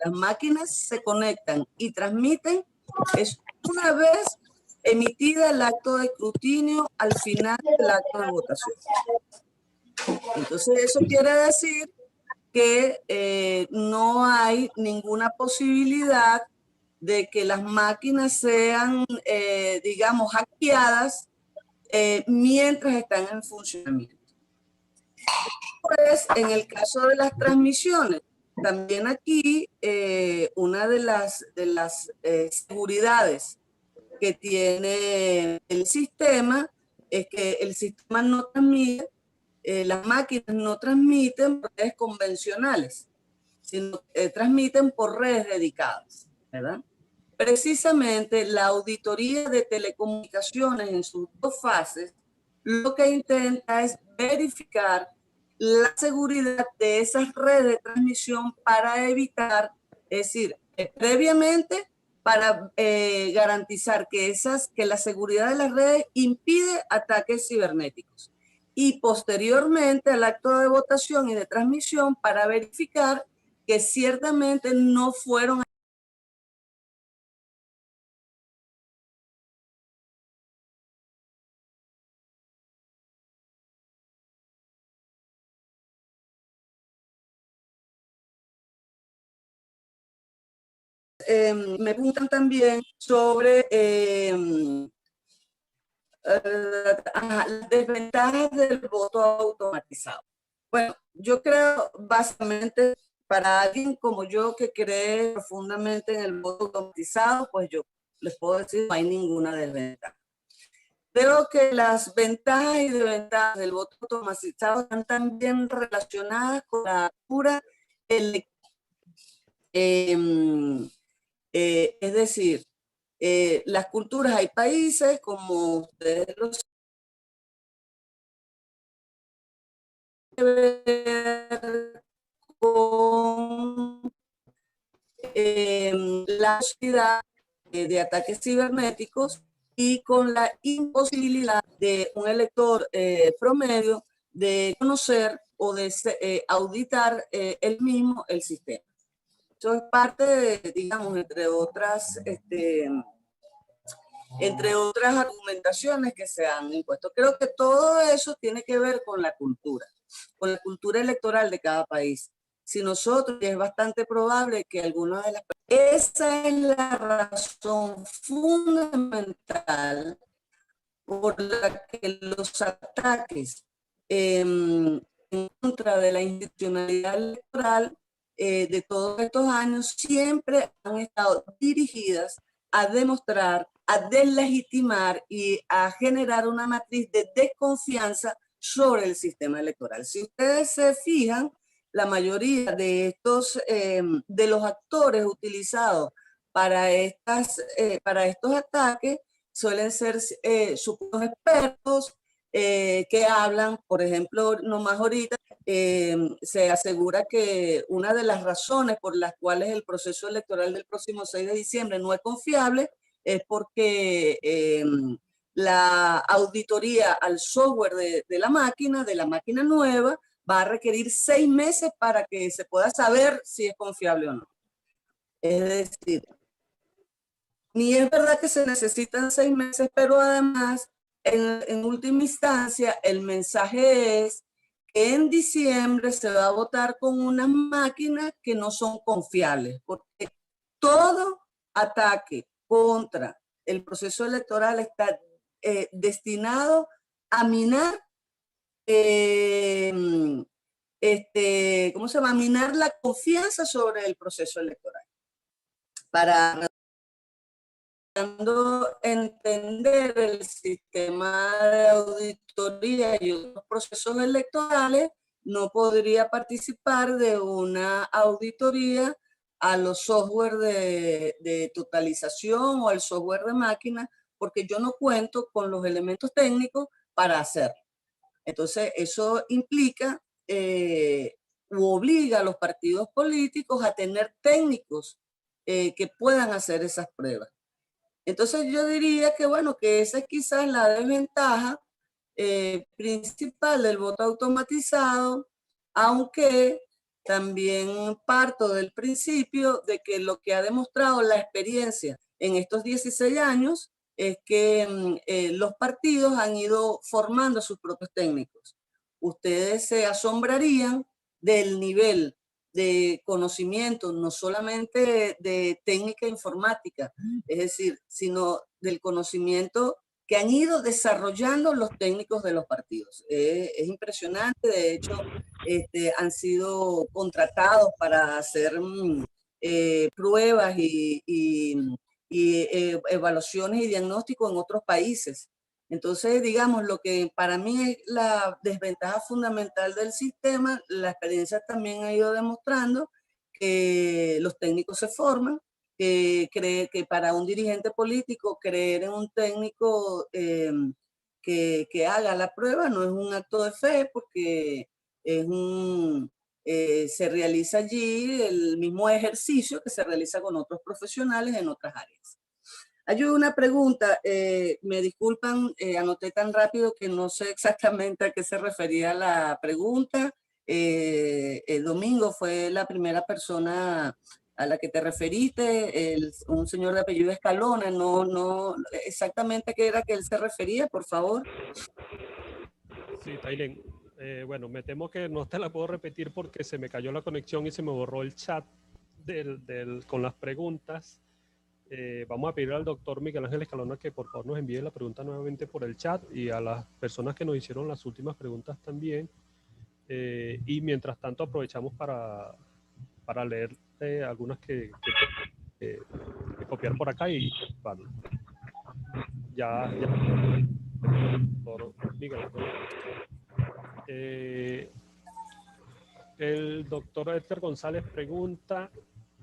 Las máquinas se conectan y transmiten es una vez emitida el acto de escrutinio al final del acto de votación. Entonces eso quiere decir que no hay ninguna posibilidad de que las máquinas sean, digamos, hackeadas mientras están en funcionamiento. Pues en el caso de las transmisiones, también aquí una de las seguridades que tiene el sistema es que el sistema no transmite, las máquinas no transmiten por redes convencionales, sino transmiten por redes dedicadas, ¿verdad? Precisamente la auditoría de telecomunicaciones en sus dos fases lo que intenta es verificar la seguridad de esas redes de transmisión para evitar, es decir, previamente para garantizar que la seguridad de las redes impide ataques cibernéticos y posteriormente al acto de votación y de transmisión para verificar que ciertamente no fueron me preguntan también sobre las desventajas del voto automatizado. Bueno, yo creo básicamente para alguien como yo que cree profundamente en el voto automatizado, pues yo les puedo decir no hay ninguna desventaja. Creo que las ventajas y desventajas del voto automatizado están también relacionadas con la pura elección. Es decir, las culturas, hay países como ustedes lo saben, con la posibilidad de ataques cibernéticos y con la imposibilidad de un elector promedio de conocer o de auditar él mismo el sistema. Eso es parte de, digamos, entre otras argumentaciones que se han impuesto. Creo que todo eso tiene que ver con la cultura electoral de cada país. Si nosotros, y es bastante probable que algunas de las personas, esa es la razón fundamental por la que los ataques en contra de la institucionalidad electoral de todos estos años siempre han estado dirigidas a demostrar, a deslegitimar y a generar una matriz de desconfianza sobre el sistema electoral. Si ustedes se fijan, la mayoría de de los actores utilizados para estos ataques suelen ser supuestos expertos que hablan, por ejemplo, nomás ahorita se asegura que una de las razones por las cuales el proceso electoral del próximo 6 de diciembre no es confiable es porque la auditoría al software de la máquina nueva, va a requerir 6 meses para que se pueda saber si es confiable o no. Es decir, ni es verdad que se necesitan 6 meses, pero además, en última instancia, el mensaje es que en diciembre se va a votar con unas máquinas que no son confiables, porque todo ataque contra el proceso electoral está destinado a minar, ¿cómo se llama? A minar la confianza sobre el proceso electoral. Para entender el sistema de auditoría y otros procesos electorales, no podría participar de una auditoría a los software de totalización o al software de máquina, porque yo no cuento con los elementos técnicos para hacerlo. Entonces, eso implica u obliga a los partidos políticos a tener técnicos que puedan hacer esas pruebas. Entonces yo diría que, bueno, que esa es quizás la desventaja principal del voto automatizado, aunque también parto del principio de que lo que ha demostrado la experiencia en estos 16 años es que los partidos han ido formando sus propios técnicos. Ustedes se asombrarían del nivel de conocimiento, no solamente de técnica informática, es decir, sino del conocimiento que han ido desarrollando los técnicos de los partidos. Es impresionante, de hecho, han sido contratados para hacer pruebas y evaluaciones y diagnósticos en otros países. Entonces, digamos, lo que para mí es la desventaja fundamental del sistema, la experiencia también ha ido demostrando que los técnicos se forman, que para un dirigente político creer en un técnico que haga la prueba no es un acto de fe, porque es se realiza allí el mismo ejercicio que se realiza con otros profesionales en otras áreas. Hay una pregunta, me disculpan, anoté tan rápido que no sé exactamente a qué se refería la pregunta. El Domingo fue la primera persona a la que te referiste, un señor de apellido Escalona, no exactamente a qué era que él se refería, por favor. Sí, Tailen, bueno, me temo que no te la puedo repetir porque se me cayó la conexión y se me borró el chat con las preguntas. Vamos a pedir al doctor Miguel Ángel Escalona que por favor nos envíe la pregunta nuevamente por el chat, y a las personas que nos hicieron las últimas preguntas también. Y mientras tanto aprovechamos para leer algunas que copiar por acá y bueno, ya doctor Miguel. El doctor Edgar González pregunta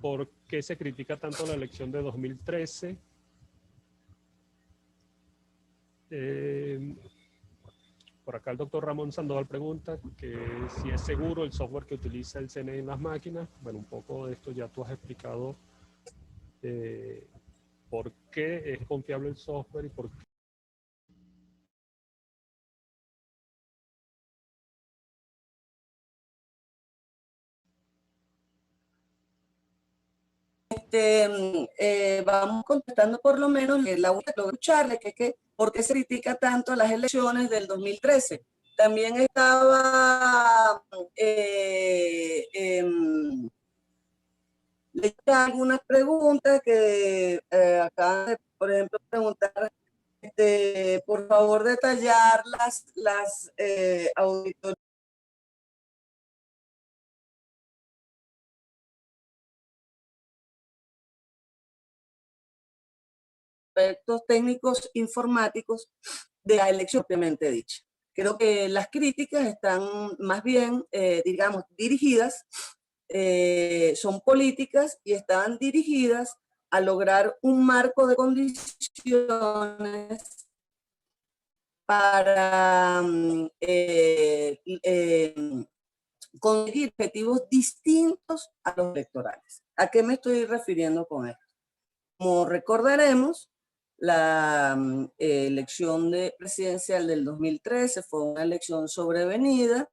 ¿por qué se critica tanto la elección de 2013? Por acá el doctor Ramón Sandoval pregunta que si es seguro el software que utiliza el CNE en las máquinas. Bueno, un poco de esto ya tú has explicado por qué es confiable el software y por qué. Vamos contestando por lo menos la última que escucharle, que por qué se critica tanto las elecciones del 2013. También estaba le algunas preguntas que acaban de, por ejemplo, preguntar, por favor, detallar las auditorías aspectos técnicos informáticos de la elección propiamente dicha. Creo que las críticas están más bien, digamos, dirigidas, son políticas y están dirigidas a lograr un marco de condiciones para conseguir objetivos distintos a los electorales. ¿A qué me estoy refiriendo con esto? Como recordaremos, la elección presidencial del 2013 fue una elección sobrevenida.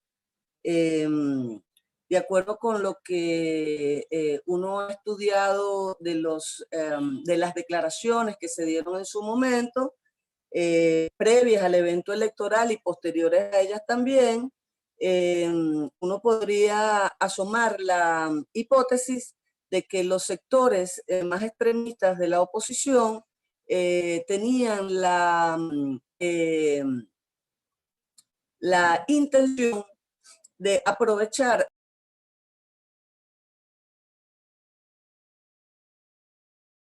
De acuerdo con lo que uno ha estudiado de las declaraciones que se dieron en su momento, previas al evento electoral y posteriores a ellas también, uno podría asomar la hipótesis de que los sectores más extremistas de la oposición tenían la intención de aprovechar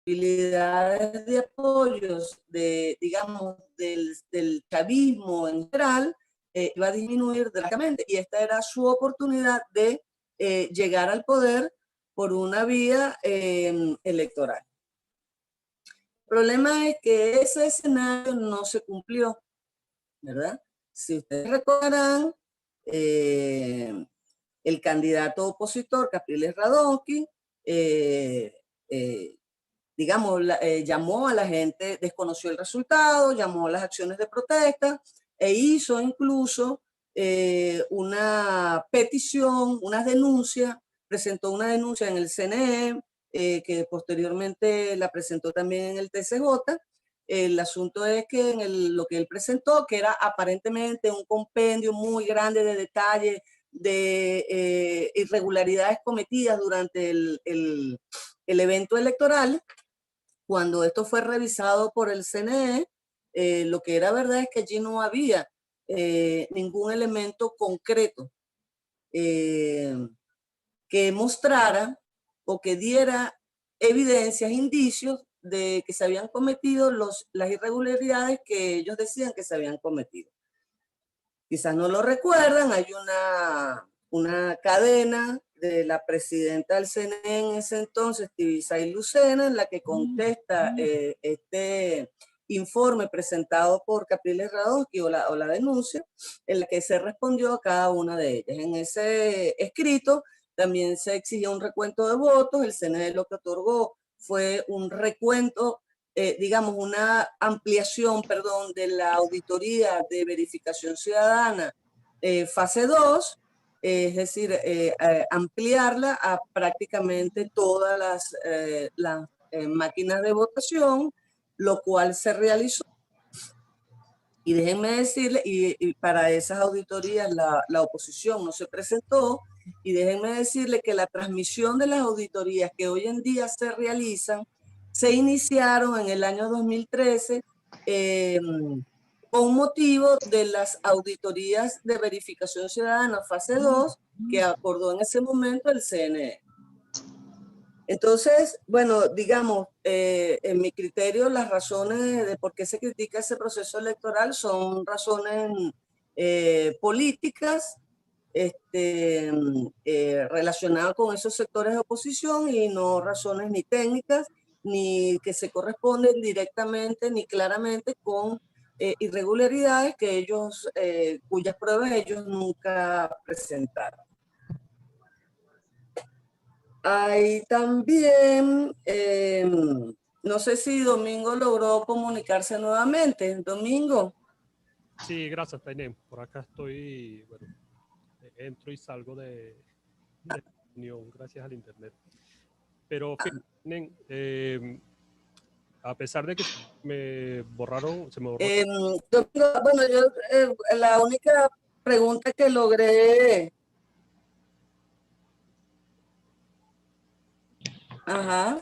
posibilidades de apoyos digamos, del chavismo en general, iba a disminuir drásticamente, y esta era su oportunidad de llegar al poder por una vía electoral. El problema es que ese escenario no se cumplió, ¿verdad? Si ustedes recordarán, el candidato opositor, Capriles Radonsky, digamos, llamó a la gente, desconoció el resultado, llamó a las acciones de protesta e hizo incluso una petición, una denuncia, presentó una denuncia en el CNE, que posteriormente la presentó también en el TCJ. El asunto es que lo que él presentó, que era aparentemente un compendio muy grande de detalles de irregularidades cometidas durante el evento electoral, cuando esto fue revisado por el CNE, lo que era verdad es que allí no había ningún elemento concreto que mostrara o que diera evidencias, indicios de que se habían cometido las irregularidades que ellos decían que se habían cometido. Quizás no lo recuerdan, hay una cadena de la presidenta del CNE en ese entonces, Tibisay Lucena, en la que contesta este informe presentado por Capriles Radonsky o la denuncia, en la que se respondió a cada una de ellas. En ese escrito también se exigía un recuento de votos, el CNE lo que otorgó fue un recuento, digamos, una ampliación, perdón, de la auditoría de verificación ciudadana fase 2, es decir, ampliarla a prácticamente todas las máquinas de votación, lo cual se realizó. Y déjenme decirle, y para esas auditorías la oposición no se presentó, y déjenme decirle que la transmisión de las auditorías que hoy en día se realizan, se iniciaron en el año 2013 con motivo de las auditorías de verificación ciudadana fase 2 que acordó en ese momento el CNE. Entonces, bueno, digamos, en mi criterio, las razones de por qué se critica ese proceso electoral son razones políticas relacionadas con esos sectores de oposición y no razones ni técnicas, ni que se corresponden directamente ni claramente con irregularidades que ellos, cuyas pruebas ellos nunca presentaron. Hay también, no sé si Domingo logró comunicarse nuevamente. Domingo. Sí, gracias, Tainén. Por acá estoy, bueno, entro y salgo de la reunión gracias al internet. Pero, Tainén, a pesar de que me borraron, se me borró. Domingo, bueno, yo la única pregunta que logré. Ajá.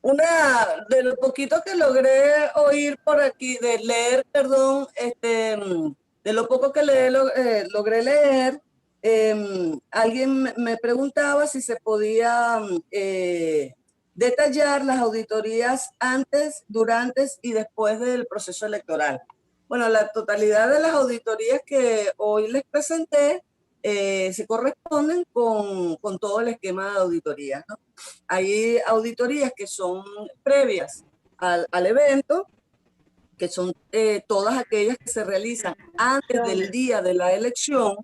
Una de lo poquito que logré oír por aquí, de leer, perdón, de lo poco que logré leer, alguien me preguntaba si se podía detallar las auditorías antes, durante y después del proceso electoral. Bueno, la totalidad de las auditorías que hoy les presenté se corresponden con todo el esquema de auditorías, ¿no? Hay auditorías que son previas al evento, que son todas aquellas que se realizan antes del día de la elección,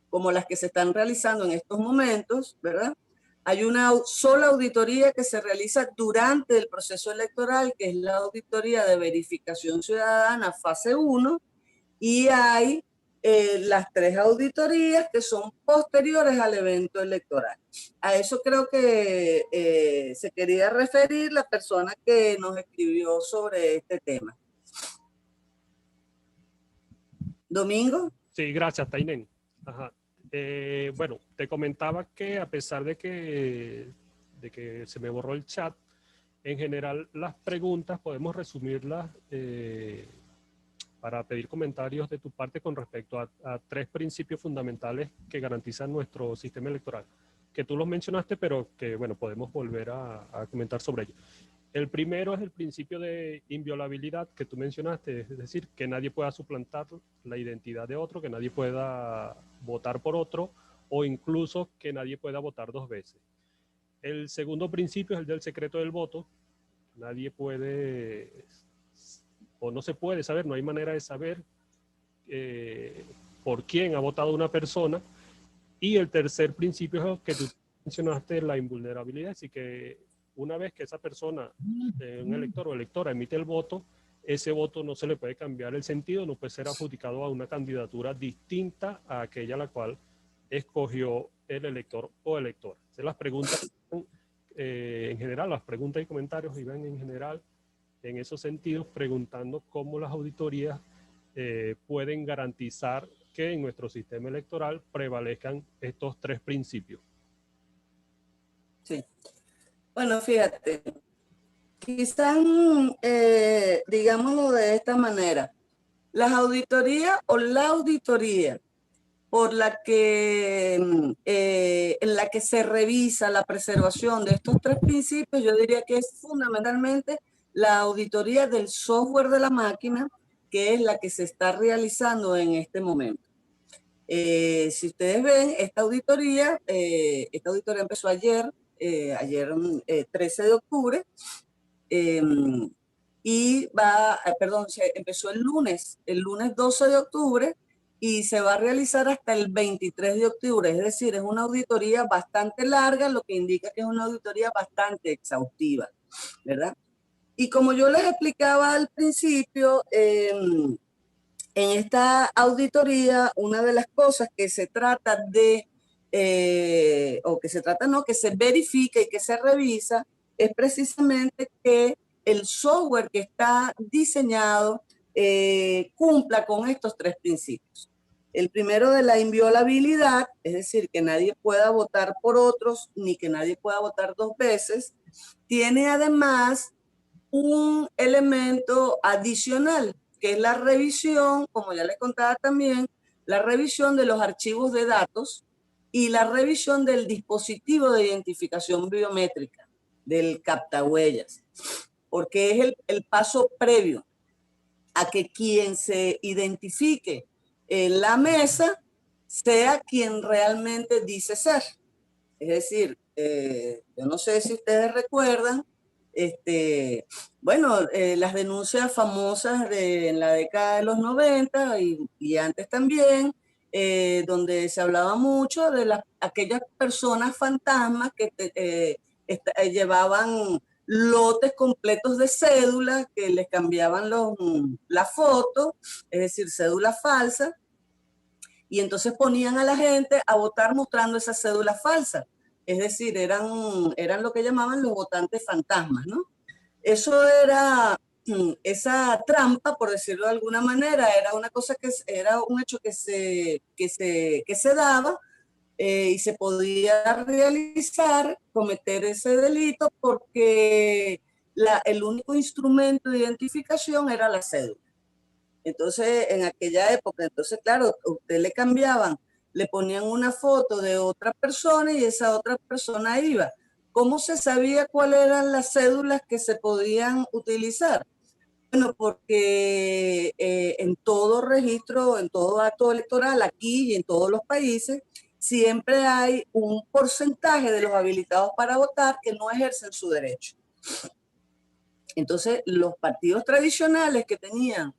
como las que se están realizando en estos momentos, ¿verdad? Hay una sola auditoría que se realiza durante el proceso electoral, que es la auditoría de verificación ciudadana fase 1, y hay las 3 auditorías que son posteriores al evento electoral. A eso creo que se quería referir la persona que nos escribió sobre este tema. Domingo. Sí, gracias, Tainén. Ajá. Bueno, te comentaba que a pesar de que se me borró el chat, en general las preguntas podemos resumirlas para pedir comentarios de tu parte con respecto a 3 principios fundamentales que garantizan nuestro sistema electoral, que tú los mencionaste, pero que, bueno, podemos volver a comentar sobre ello. El primero es el principio de inviolabilidad que tú mencionaste, es decir, que nadie pueda suplantar la identidad de otro, que nadie pueda votar por otro o incluso que nadie pueda votar 2 veces. El segundo principio es el del secreto del voto. Nadie puede o no se puede saber, no hay manera de saber por quién ha votado una persona. Y el tercer principio es el que tú mencionaste, la invulnerabilidad, así que una vez que esa persona, un elector o electora, emite el voto, ese voto no se le puede cambiar el sentido, no puede ser adjudicado a una candidatura distinta a aquella a la cual escogió el elector o electora. Entonces, las preguntas, en general, las preguntas y comentarios iban en general en esos sentidos, preguntando cómo las auditorías pueden garantizar que en nuestro sistema electoral prevalezcan estos 3 principios. Sí. Bueno, fíjate, quizás, digámoslo de esta manera, las auditorías o la auditoría por la que, en la que se revisa la preservación de estos tres principios, yo diría que es fundamentalmente la auditoría del software de la máquina, que es la que se está realizando en este momento. Si ustedes ven, esta auditoría empezó ayer, 13 de octubre, y empezó el lunes 12 de octubre, y se va a realizar hasta el 23 de octubre, es decir, es una auditoría bastante larga, lo que indica que es una auditoría bastante exhaustiva, ¿verdad? Y como yo les explicaba al principio, en esta auditoría, una de las cosas que se trata de, que se verifica y que se revisa, es precisamente que el software que está diseñado cumpla con estos tres principios. El primero, de la inviolabilidad, es decir, que nadie pueda votar por otros, ni que nadie pueda votar dos veces. Tiene además un elemento adicional, que es la revisión, como ya les contaba también, la revisión de los archivos de datos y la revisión del dispositivo de identificación biométrica, del captahuellas, porque es el paso previo a que quien se identifique en la mesa sea quien realmente dice ser. Es decir, yo no sé si ustedes recuerdan, las denuncias famosas en la década de los 90 y antes también, donde se hablaba mucho de aquellas personas fantasmas que llevaban lotes completos de cédulas, que les cambiaban la foto, es decir, cédulas falsas, y entonces ponían a la gente a votar mostrando esas cédulas falsas. Es decir, eran lo que llamaban los votantes fantasmas, ¿no? Eso era, esa trampa, por decirlo de alguna manera, era una cosa era un hecho que se daba, y se podía realizar, cometer ese delito, porque el único instrumento de identificación era la cédula. Entonces, en aquella época, claro, usted le cambiaban, le ponían una foto de otra persona y esa otra persona iba. ¿Cómo se sabía cuáles eran las cédulas que se podían utilizar? Bueno, porque en todo registro, en todo acto electoral, aquí y en todos los países, siempre hay un porcentaje de los habilitados para votar que no ejercen su derecho. Entonces, los partidos tradicionales que tenían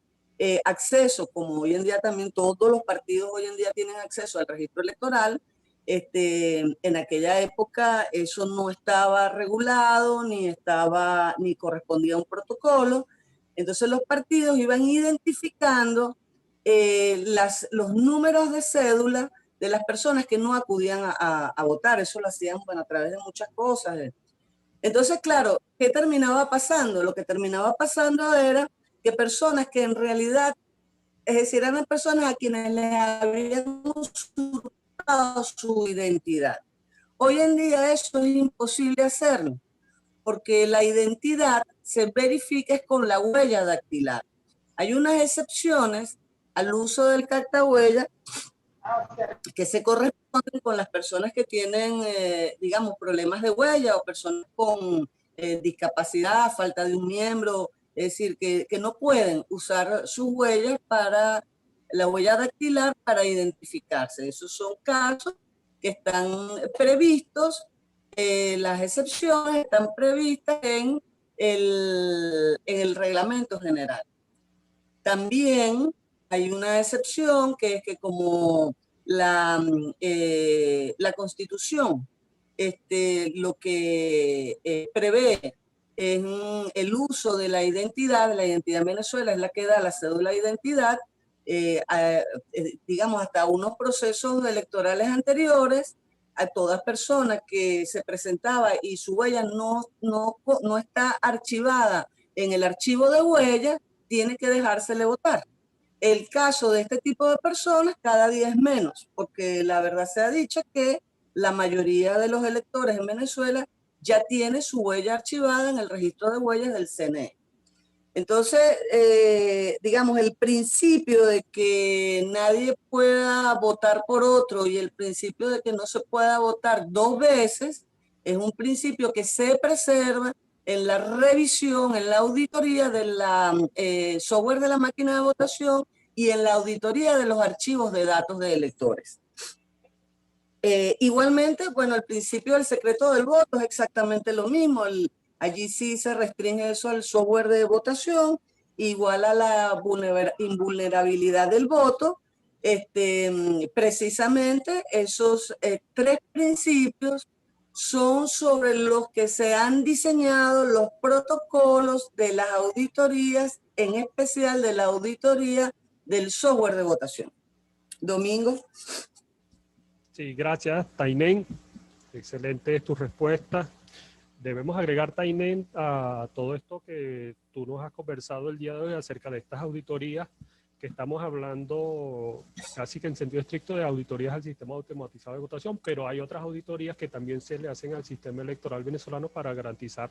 acceso, como hoy en día también todos los partidos hoy en día tienen acceso al registro electoral, en aquella época eso no estaba regulado, ni correspondía a un protocolo. Entonces los partidos iban identificando los números de cédula de las personas que no acudían a votar. Eso lo hacían, bueno, a través de muchas cosas. Entonces, claro, ¿qué terminaba pasando? Lo que terminaba pasando era que personas que en realidad, es decir, eran personas a quienes les habían usurpado su identidad. Hoy en día eso es imposible hacerlo, porque la identidad se verifica con la huella dactilar. Hay unas excepciones al uso del captahuella que se corresponden con las personas que tienen, digamos, problemas de huella, o personas con discapacidad, falta de un miembro, es decir, que no pueden usar sus huellas para la huella dactilar para identificarse. Esos son casos que están previstos, las excepciones están previstas en el reglamento general. También hay una excepción, que es que como la Constitución lo que prevé es el uso de la identidad en Venezuela, es la que da la cédula de identidad, digamos, hasta unos procesos electorales anteriores, a todas personas que se presentaba y su huella no está archivada en el archivo de huellas, tiene que dejársele votar. El caso de este tipo de personas cada día es menos, porque la verdad se ha dicho que la mayoría de los electores en Venezuela ya tiene su huella archivada en el registro de huellas del CNE. Entonces, digamos, el principio de que nadie pueda votar por otro y el principio de que no se pueda votar dos veces es un principio que se preserva en la revisión, en la auditoría del software de la máquina de votación y en la auditoría de los archivos de datos de electores. Igualmente, bueno, el principio del secreto del voto es exactamente lo mismo. Allí sí se restringe eso al software de votación, igual a la invulnerabilidad del voto. Precisamente esos tres principios son sobre los que se han diseñado los protocolos de las auditorías, en especial de la auditoría del software de votación. Domingo. Sí, gracias, Tainén. Excelente es tu respuesta. Debemos agregar, Tainén, a todo esto que tú nos has conversado el día de hoy acerca de estas auditorías, que estamos hablando casi que en sentido estricto de auditorías al sistema automatizado de votación, pero hay otras auditorías que también se le hacen al sistema electoral venezolano para garantizar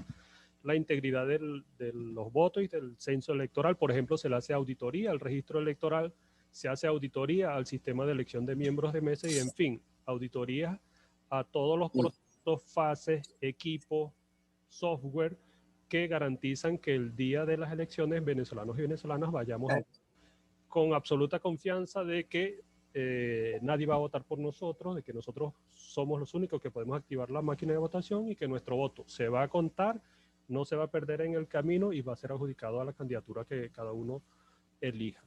la integridad de los votos y del censo electoral. Por ejemplo, se le hace auditoría al registro electoral, se hace auditoría al sistema de elección de miembros de mesa y, en fin, auditorías a todos los procesos, fases, equipos, software que garantizan que el día de las elecciones venezolanos y venezolanas vayamos con absoluta confianza de que nadie va a votar por nosotros, de que nosotros somos los únicos que podemos activar la máquina de votación y que nuestro voto se va a contar, no se va a perder en el camino y va a ser adjudicado a la candidatura que cada uno elija.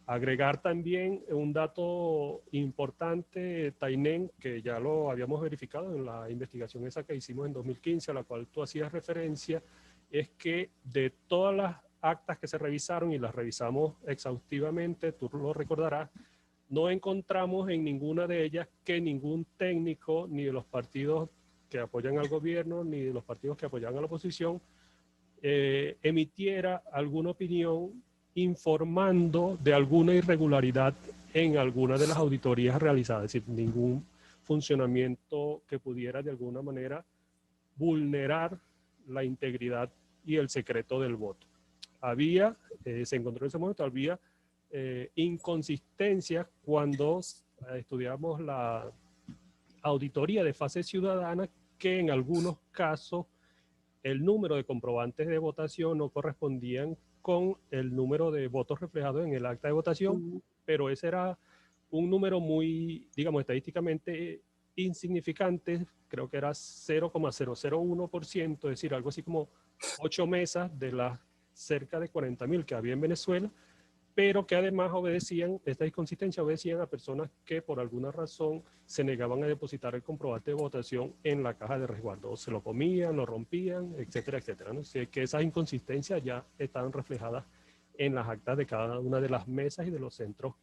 Agregar también un dato importante, Tainén, que ya lo habíamos verificado en la investigación esa que hicimos en 2015, a la cual tú hacías referencia, es que de todas las actas que se revisaron y las revisamos exhaustivamente, tú lo recordarás, no encontramos en ninguna de ellas que ningún técnico, ni de los partidos que apoyan al gobierno, ni de los partidos que apoyan a la oposición, emitiera alguna opinión informando de alguna irregularidad en alguna de las auditorías realizadas, es decir, ningún funcionamiento que pudiera de alguna manera vulnerar la integridad y el secreto del voto. Se encontró en ese momento, había inconsistencias cuando estudiamos la auditoría de fase ciudadana, que en algunos casos el número de comprobantes de votación no correspondían con el número de votos reflejados en el acta de votación, pero ese era un número muy, digamos, estadísticamente insignificante, creo que era 0,001%, es decir, algo así como 8 mesas de las cerca de 40.000 que había en Venezuela, pero que además esta inconsistencia obedecían a personas que por alguna razón se negaban a depositar el comprobante de votación en la caja de resguardo, o se lo comían, lo rompían, etcétera, etcétera, ¿no? Así que esas inconsistencias ya estaban reflejadas en las actas de cada una de las mesas y de los centros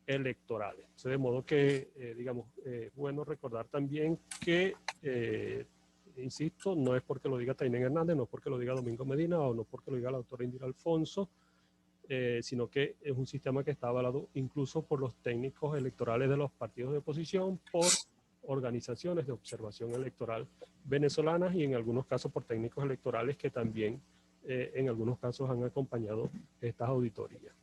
electorales. Entonces, de modo que, digamos, bueno recordar también que, insisto, no es porque lo diga Tainén Hernández, no es porque lo diga Domingo Medina o no porque lo diga la doctora Indira Alfonso, sino que es un sistema que está avalado incluso por los técnicos electorales de los partidos de oposición, por organizaciones de observación electoral venezolanas y en algunos casos por técnicos electorales que también en algunos casos han acompañado estas auditorías.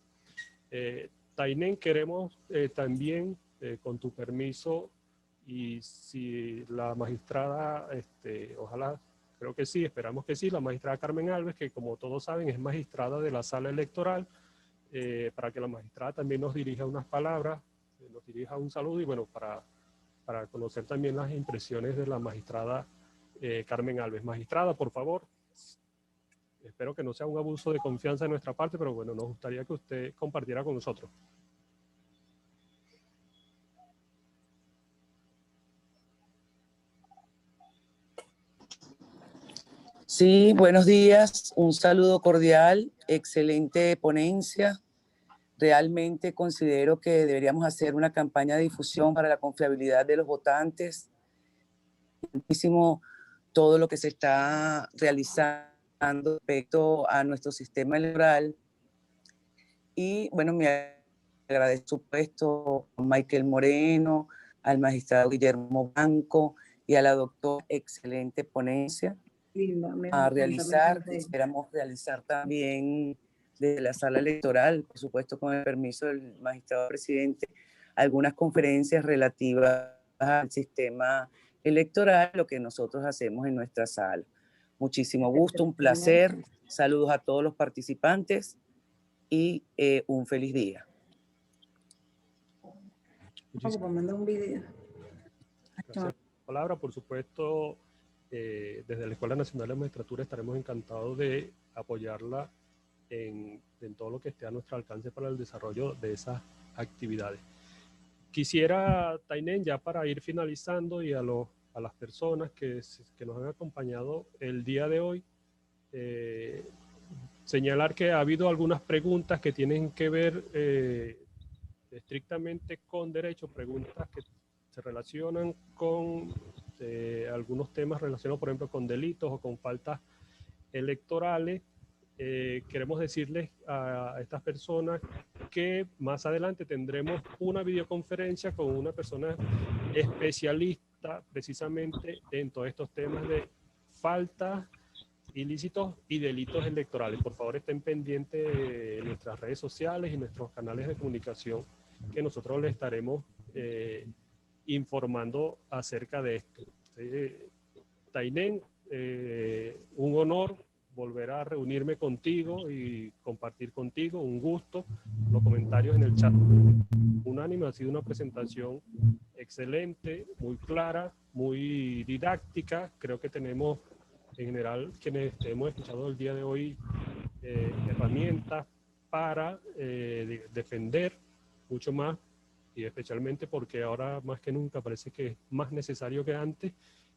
Tainén, queremos también, con tu permiso, y si la magistrada, ojalá, creo que sí, esperamos que sí, la magistrada Carmen Alves, que como todos saben es magistrada de la sala electoral, para que la magistrada también nos dirija unas palabras, nos dirija un saludo y bueno, para conocer también las impresiones de la magistrada Carmen Alves. Magistrada, por favor. Espero que no sea un abuso de confianza de nuestra parte, pero bueno, nos gustaría que usted compartiera con nosotros. Sí, buenos días, un saludo cordial, excelente ponencia. Realmente considero que deberíamos hacer una campaña de difusión para la confiabilidad de los votantes. Muchísimo todo lo que se está realizando respecto a nuestro sistema electoral. Y bueno, me agradezco puesto a Michael Moreno, al magistrado Guillermo Blanco y a la doctora, excelente ponencia a realizar. Esperamos realizar también desde la sala electoral, por supuesto con el permiso del magistrado presidente, algunas conferencias relativas al sistema electoral, lo que nosotros hacemos en nuestra sala. Muchísimo gusto, un placer. Saludos a todos los participantes y un feliz día. Mandar un video. Gracias por la palabra. Por supuesto, desde la Escuela Nacional de Magistratura estaremos encantados de apoyarla en todo lo que esté a nuestro alcance para el desarrollo de esas actividades. Quisiera, Tainén, ya para ir finalizando y a las personas que nos han acompañado el día de hoy, señalar que ha habido algunas preguntas que tienen que ver estrictamente con derecho, preguntas que se relacionan con algunos temas relacionados, por ejemplo, con delitos o con faltas electorales. Queremos decirles a estas personas que más adelante tendremos una videoconferencia con una persona especialista precisamente en todos estos temas de faltas, ilícitos y delitos electorales. Por favor, estén pendientes de nuestras redes sociales y nuestros canales de comunicación, que nosotros les estaremos informando acerca de esto. Tainén, un honor volver a reunirme contigo y compartir contigo, un gusto. Los comentarios en el chat unánime, ha sido una presentación excelente, muy clara, muy didáctica. Creo que tenemos en general, quienes hemos escuchado el día de hoy, herramientas para defender mucho más, y especialmente porque ahora más que nunca parece que es más necesario que antes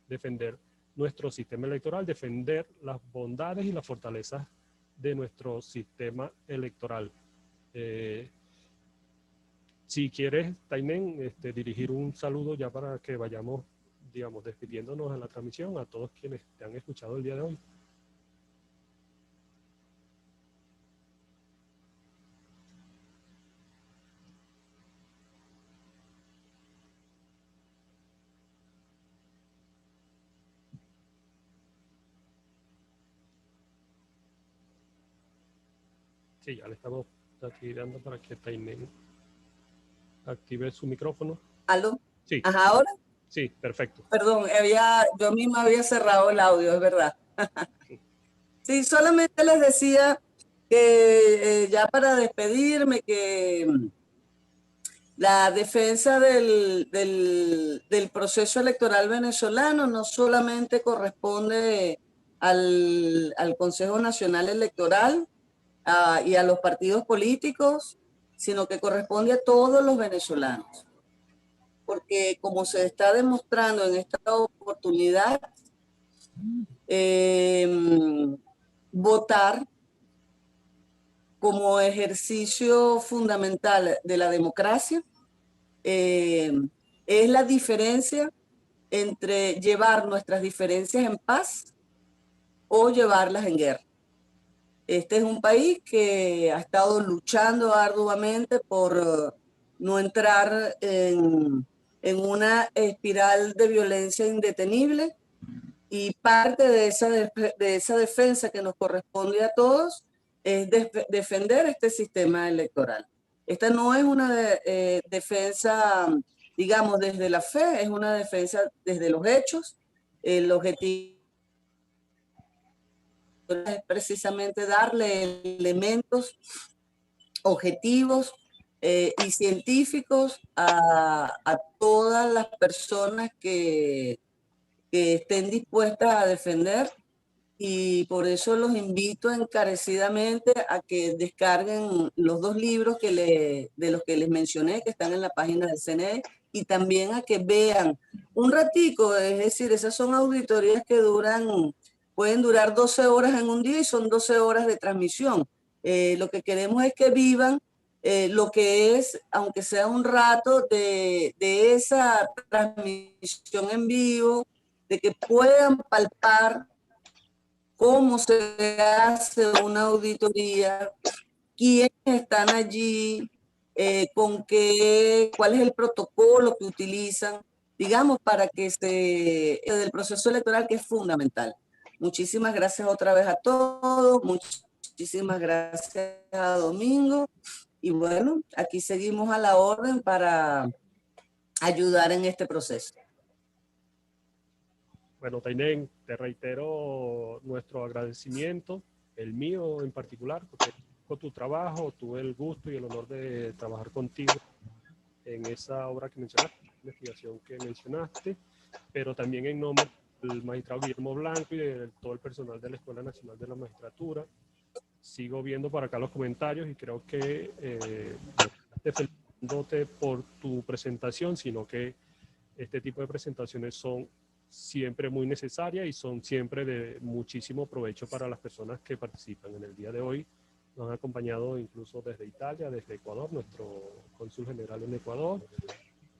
defender nuestro sistema electoral, defender las bondades y las fortalezas de nuestro sistema electoral. Si quieres, Tainén, dirigir un saludo ya para que vayamos, digamos, despidiéndonos de la transmisión a todos quienes te han escuchado el día de hoy. Sí, ya le estamos aquí dando para que Tainén active su micrófono. ¿Aló? Sí. Ajá, ¿ahora? Sí, perfecto. Perdón, yo misma había cerrado el audio, es verdad. Sí, solamente les decía que ya para despedirme, que la defensa del proceso electoral venezolano no solamente corresponde al Consejo Nacional Electoral y a los partidos políticos, sino que corresponde a todos los venezolanos. Porque como se está demostrando en esta oportunidad, votar como ejercicio fundamental de la democracia es la diferencia entre llevar nuestras diferencias en paz o llevarlas en guerra. Este es un país que ha estado luchando arduamente por no entrar en una espiral de violencia indetenible, y parte de esa defensa que nos corresponde a todos es defender este sistema electoral. Esta no es una defensa, digamos, desde la fe, es una defensa desde los hechos. El objetivo es precisamente darle elementos objetivos y científicos a todas las personas que estén dispuestas a defender, y por eso los invito encarecidamente a que descarguen los 2 libros de los que les mencioné, que están en la página del CNE, y también a que vean un ratico, es decir, esas son auditorías que pueden durar 12 horas en un día y son 12 horas de transmisión. Lo que queremos es que vivan lo que es, aunque sea un rato, de esa transmisión en vivo, de que puedan palpar cómo se hace una auditoría, quiénes están allí, cuál es el protocolo que utilizan, digamos, para que del proceso electoral, que es fundamental. Muchísimas gracias otra vez a todos, muchísimas gracias a Domingo, y bueno, aquí seguimos a la orden para ayudar en este proceso. Bueno, Tainén, te reitero nuestro agradecimiento, el mío en particular, porque con tu trabajo tuve el gusto y el honor de trabajar contigo en esa obra que mencionaste, investigación que mencionaste, pero también en nombre del magistrado Guillermo Blanco y de todo el personal de la Escuela Nacional de la Magistratura. Sigo viendo por acá los comentarios y creo que te felicitándote por tu presentación, sino que este tipo de presentaciones son siempre muy necesarias y son siempre de muchísimo provecho para las personas que participan. En el día de hoy nos han acompañado incluso desde Italia, desde Ecuador, nuestro cónsul general en Ecuador,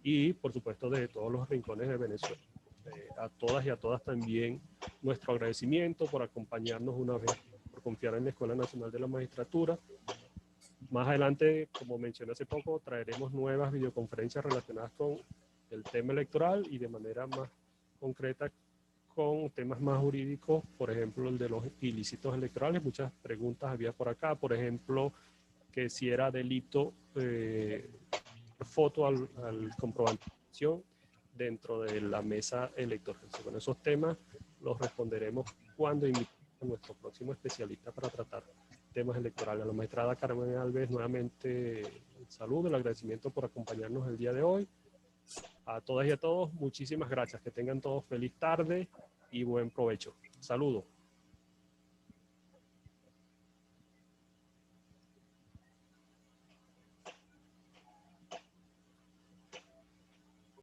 y por supuesto de todos los rincones de Venezuela. A todas y a todas también nuestro agradecimiento por acompañarnos una vez, por confiar en la Escuela Nacional de la Magistratura. Más adelante, como mencioné hace poco, traeremos nuevas videoconferencias relacionadas con el tema electoral y de manera más concreta con temas más jurídicos, por ejemplo, el de los ilícitos electorales. Muchas preguntas había por acá, por ejemplo, que si era delito foto al comprobante de elección dentro de la mesa electoral. Con esos temas los responderemos cuando invitemos a nuestro próximo especialista para tratar temas electorales. A la magistrada Carmen Alves, nuevamente el saludo, el agradecimiento por acompañarnos el día de hoy. A todas y a todos, muchísimas gracias. Que tengan todos feliz tarde y buen provecho. Saludos.